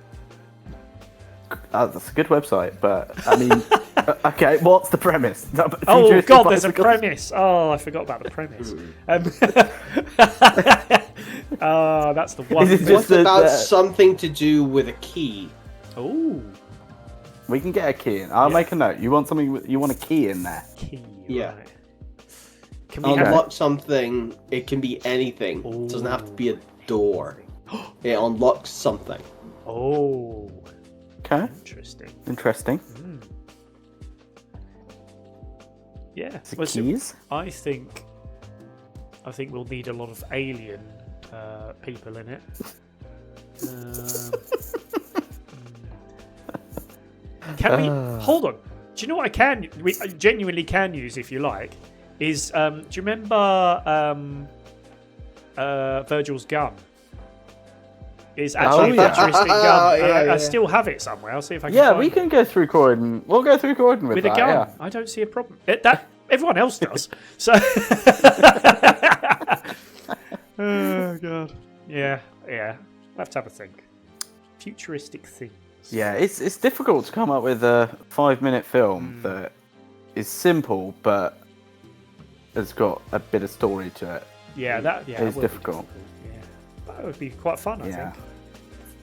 Speaker 3: That's a good website, but I mean, okay, what's the premise?
Speaker 1: Oh
Speaker 3: Futuristic
Speaker 1: god, there's a
Speaker 3: bicycles?
Speaker 1: premise. Oh, I forgot about the premise. Oh, that's the one.
Speaker 3: Is it
Speaker 1: thing.
Speaker 3: just
Speaker 2: What about
Speaker 3: the-
Speaker 2: something to do with a key?
Speaker 1: Oh,
Speaker 3: We can get a key in. I'll make a note. You want something? You want a key in there?
Speaker 1: Key.
Speaker 2: Yeah.
Speaker 1: Right. Can we have
Speaker 2: Unlock something. It can be anything. It doesn't have to be a door. It unlocks something.
Speaker 1: Oh.
Speaker 3: Okay.
Speaker 1: Interesting.
Speaker 3: Interesting.
Speaker 1: Yeah.
Speaker 3: The
Speaker 1: Well, so
Speaker 3: keys.
Speaker 1: I think we'll need a lot of alien people in it. Can we hold on? Do you know what we genuinely can use if you like? Is do you remember Virgil's gun? It's actually a futuristic gun. And I still have it somewhere. I'll see if I can.
Speaker 3: Yeah,
Speaker 1: find
Speaker 3: we
Speaker 1: it.
Speaker 3: can go through Croydon. We'll go through Croydon with
Speaker 1: With
Speaker 3: that.
Speaker 1: a gun.
Speaker 3: Yeah.
Speaker 1: I don't see a problem. That everyone else does. So. Oh god. Yeah. We'll have to have a think. Futuristic things.
Speaker 3: Yeah, it's difficult to come up with a 5-minute film that is simple but has got a bit of story to it.
Speaker 1: Yeah, that
Speaker 3: It's
Speaker 1: would be
Speaker 3: difficult.
Speaker 1: Yeah, that would be quite fun. I think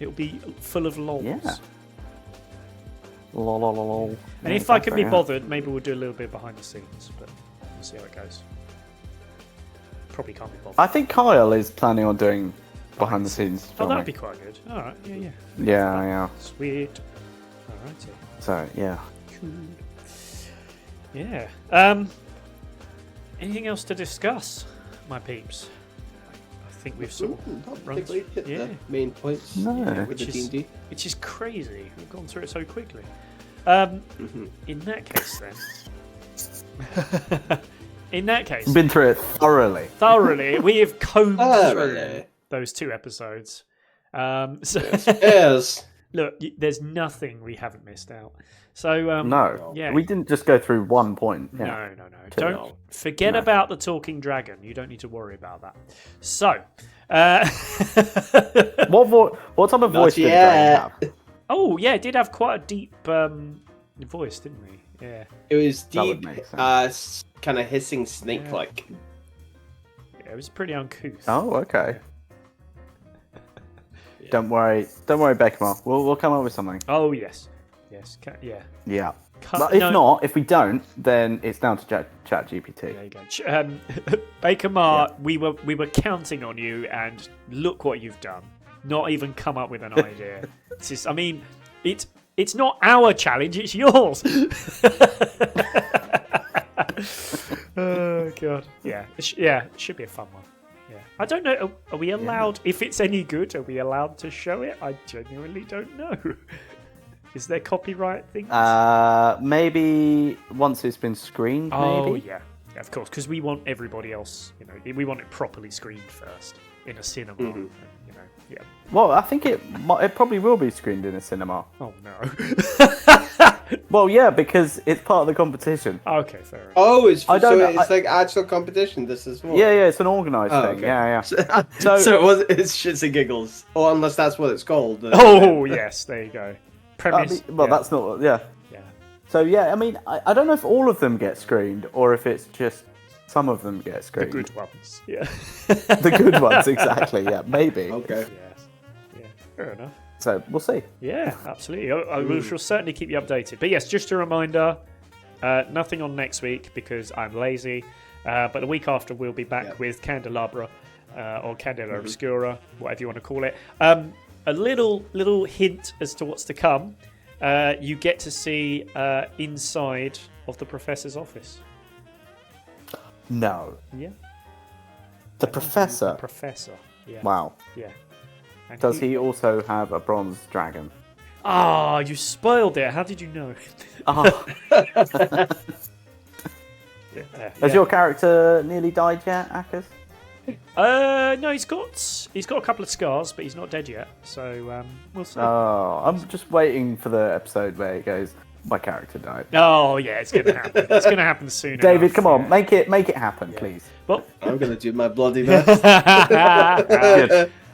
Speaker 1: it'll be full of lols.
Speaker 3: Yeah. Lol.
Speaker 1: And if I can be bothered, maybe we'll do a little bit behind the scenes, but we'll see how it goes. Probably can't be bothered.
Speaker 3: I think Kyle is planning on doing behind the scenes
Speaker 1: Oh,
Speaker 3: filming.
Speaker 1: that'd be quite good. All right, yeah.
Speaker 3: Yeah.
Speaker 1: Sweet. All righty.
Speaker 3: So yeah.
Speaker 1: Cool. Yeah. Anything else to discuss, my peeps? I think we've sort of
Speaker 2: Not
Speaker 1: run
Speaker 2: particularly hit
Speaker 1: yeah.
Speaker 2: the main points
Speaker 3: No.
Speaker 2: with the D&D.
Speaker 1: which is crazy. We've gone through it so quickly.
Speaker 2: Mm-hmm.
Speaker 1: In that case, then. In that case,
Speaker 3: Been through it thoroughly.
Speaker 1: we have combed through
Speaker 2: Thoroughly.
Speaker 1: those 2 episodes. So
Speaker 2: Yes.
Speaker 1: look, there's nothing we haven't missed out. So
Speaker 3: No.
Speaker 1: yeah.
Speaker 3: We didn't just go through one point. Yeah.
Speaker 1: No.
Speaker 3: Two.
Speaker 1: Don't forget
Speaker 3: No.
Speaker 1: about the talking dragon. You don't need to worry about that. So,
Speaker 3: What type of voice did Dragon have?
Speaker 1: oh yeah, it did have quite a deep voice, didn't we? Yeah.
Speaker 2: It was
Speaker 3: That would
Speaker 2: deep,
Speaker 3: make sense.
Speaker 2: kind of hissing snake-like.
Speaker 1: Yeah, it was pretty uncouth.
Speaker 3: Oh, okay. Don't worry, Beckham. We'll come up with something.
Speaker 1: Oh yes. Yeah.
Speaker 3: Yeah.
Speaker 1: Cut-
Speaker 3: But if
Speaker 1: no.
Speaker 3: not, if we don't, then it's down to Chat GPT.
Speaker 1: There you go. Baker Mar, we were counting on you, and look what you've done. Not even come up with an idea. It's not our challenge; it's yours. Oh god, yeah, it should be a fun one. Yeah, I don't know. Are we allowed? If it's any good, are we allowed to show it? I genuinely don't know. Is there copyright things?
Speaker 3: Maybe once it's been screened.
Speaker 1: Oh
Speaker 3: maybe.
Speaker 1: yeah, of course, because we want everybody else. We want it properly screened first in a cinema.
Speaker 2: Mhm.
Speaker 1: Yeah.
Speaker 3: Well, I think it probably will be screened in a cinema.
Speaker 1: Oh no.
Speaker 3: Well, yeah, because it's part of the competition.
Speaker 1: Okay, fair enough.
Speaker 2: Oh, it's
Speaker 3: I don't know,
Speaker 2: it's like actual competition. This is more.
Speaker 3: Yeah, it's an organised
Speaker 2: Oh,
Speaker 3: thing.
Speaker 2: okay.
Speaker 3: Yeah.
Speaker 2: So,
Speaker 3: So-
Speaker 2: it's shits and giggles, or unless that's what it's called.
Speaker 1: Oh yes, there you go. Premise.
Speaker 3: That's not. Yeah.
Speaker 1: Yeah.
Speaker 3: So yeah, I mean, I don't know if all of them get screened or if it's just some of them get
Speaker 1: The
Speaker 3: screened.
Speaker 1: good ones. Yeah.
Speaker 3: The good ones, exactly. Yeah, maybe.
Speaker 2: Okay.
Speaker 1: Yes. Yeah. Fair enough.
Speaker 3: So we'll see.
Speaker 1: Yeah, absolutely. I shall certainly keep you updated. But yes, just a reminder, nothing on next week because I'm lazy. But the week after we'll be back with Candelabra or Candela Obscura, whatever you want to call it. A little hint as to what's to come. You get to see inside of the professor's office.
Speaker 3: No.
Speaker 1: Yeah.
Speaker 3: The professor.
Speaker 1: The professor. Yeah.
Speaker 3: Wow.
Speaker 1: Yeah. And
Speaker 3: Does he also have a bronze dragon?
Speaker 1: Ah, you spoiled it. How did you know?
Speaker 3: Oh. Has your character nearly died yet, Akers?
Speaker 1: No, he's got a couple of scars, but he's not dead yet. So we'll see.
Speaker 3: Oh, I'm just waiting for the episode where he goes, my character died.
Speaker 1: Oh yeah, it's gonna happen. It's gonna happen soon.
Speaker 3: David,
Speaker 1: enough,
Speaker 3: come on,
Speaker 1: yeah.
Speaker 3: make it happen, please.
Speaker 1: Well,
Speaker 2: I'm gonna do my bloody best.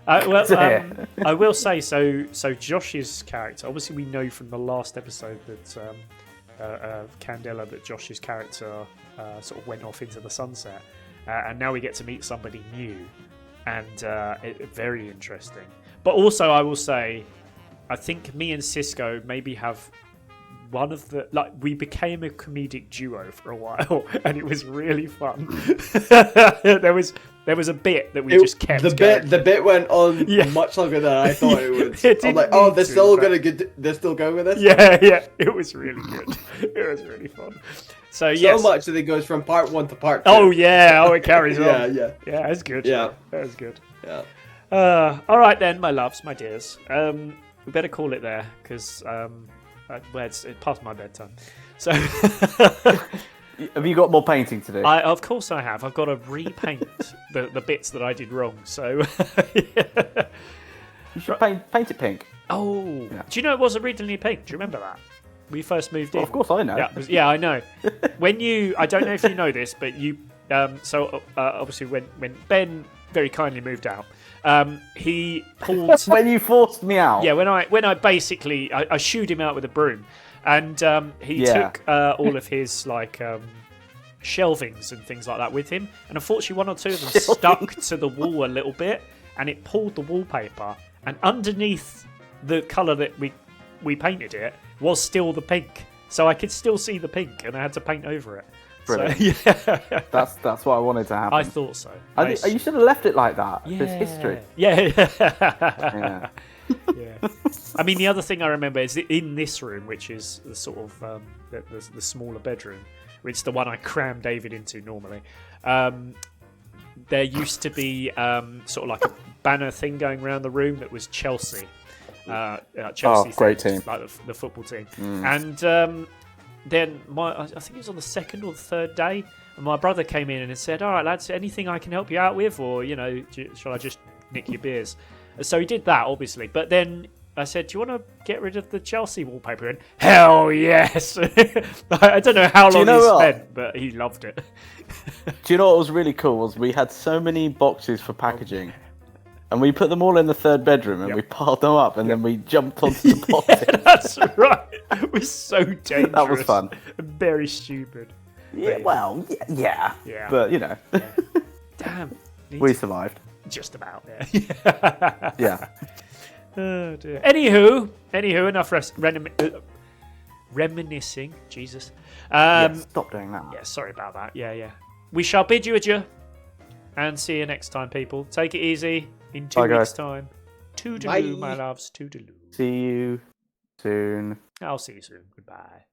Speaker 1: I will say so. Josh's character. Obviously, we know from the last episode that Candela that Josh's character sort of went off into the sunset, and now we get to meet somebody new, and very interesting. But also, I will say, I think me and Cisco maybe have one of the we became a comedic duo for a while, and it was really fun. there was a bit that we just kept.
Speaker 2: The bit went on much longer than I thought it would. I'm like, oh, they're still going with this.
Speaker 1: Yeah, it was really good. It was really fun. So
Speaker 2: much that it goes from part 1 to part 2.
Speaker 1: Oh yeah, it carries on.
Speaker 2: Yeah,
Speaker 1: that's good.
Speaker 2: Yeah,
Speaker 1: that was good.
Speaker 2: Yeah.
Speaker 1: All right then, my loves, my dears. We better call it there because it's past my bedtime. So,
Speaker 3: have you got more painting to do?
Speaker 1: Of course I have. I've got to repaint the bits that I did wrong. So,
Speaker 3: you should paint it pink.
Speaker 1: Oh, do you know it was originally pink? Do you remember that? We first moved in.
Speaker 3: Well, of course I know.
Speaker 1: Yeah, I know. I don't know if you know this, but you. Obviously, when Ben very kindly moved out, he pulled.
Speaker 3: When you forced me out.
Speaker 1: Yeah, when I basically I shooed him out with a broom, and he took all of his shelvings and things like that with him, and unfortunately one or two of them stuck to the wall a little bit, and it pulled the wallpaper, and underneath the colour that we painted it was still the pink, so I could still see the pink, and I had to paint over it.
Speaker 3: Brilliant.
Speaker 1: So, yeah.
Speaker 3: That's what I wanted to happen.
Speaker 1: I thought so.
Speaker 3: You should have left it like that.
Speaker 1: Yeah.
Speaker 3: There's history.
Speaker 1: Yeah. Yeah. I mean, the other thing I remember is in this room, which is the sort of the smaller bedroom, which is the one I cram David into normally. There used to be sort of like a banner thing going around the room that was Chelsea. Chelsea,
Speaker 3: great team,
Speaker 1: like the football team, and. Then I think it was on the second or the third day, and my brother came in and said, "All right, lads, anything I can help you out with, or shall I just nick your beers?" So he did that, obviously. But then I said, "Do you want to get rid of the Chelsea wallpaper?" And hell yes! I don't know how long he spent, but he loved it.
Speaker 3: Do you know what was really cool? Was we had so many boxes for packaging. And we put them all in the third bedroom, and we piled them up, and then we jumped onto the boxes.
Speaker 1: Yeah, that's right. It was so dangerous.
Speaker 3: That was fun.
Speaker 1: Very stupid.
Speaker 3: Yeah, well, yeah. But,
Speaker 1: Yeah. Damn.
Speaker 3: We survived.
Speaker 1: Just about, yeah.
Speaker 3: Yeah.
Speaker 1: Oh, dear. Anywho, enough reminiscing. Jesus.
Speaker 3: Stop doing that.
Speaker 1: Yeah, sorry about that. Yeah. We shall bid you adieu, and see you next time, people. Take it easy. In 2 weeks' time. Toodaloo, my loves. Toodaloo.
Speaker 3: See you soon.
Speaker 1: I'll see you soon. Goodbye.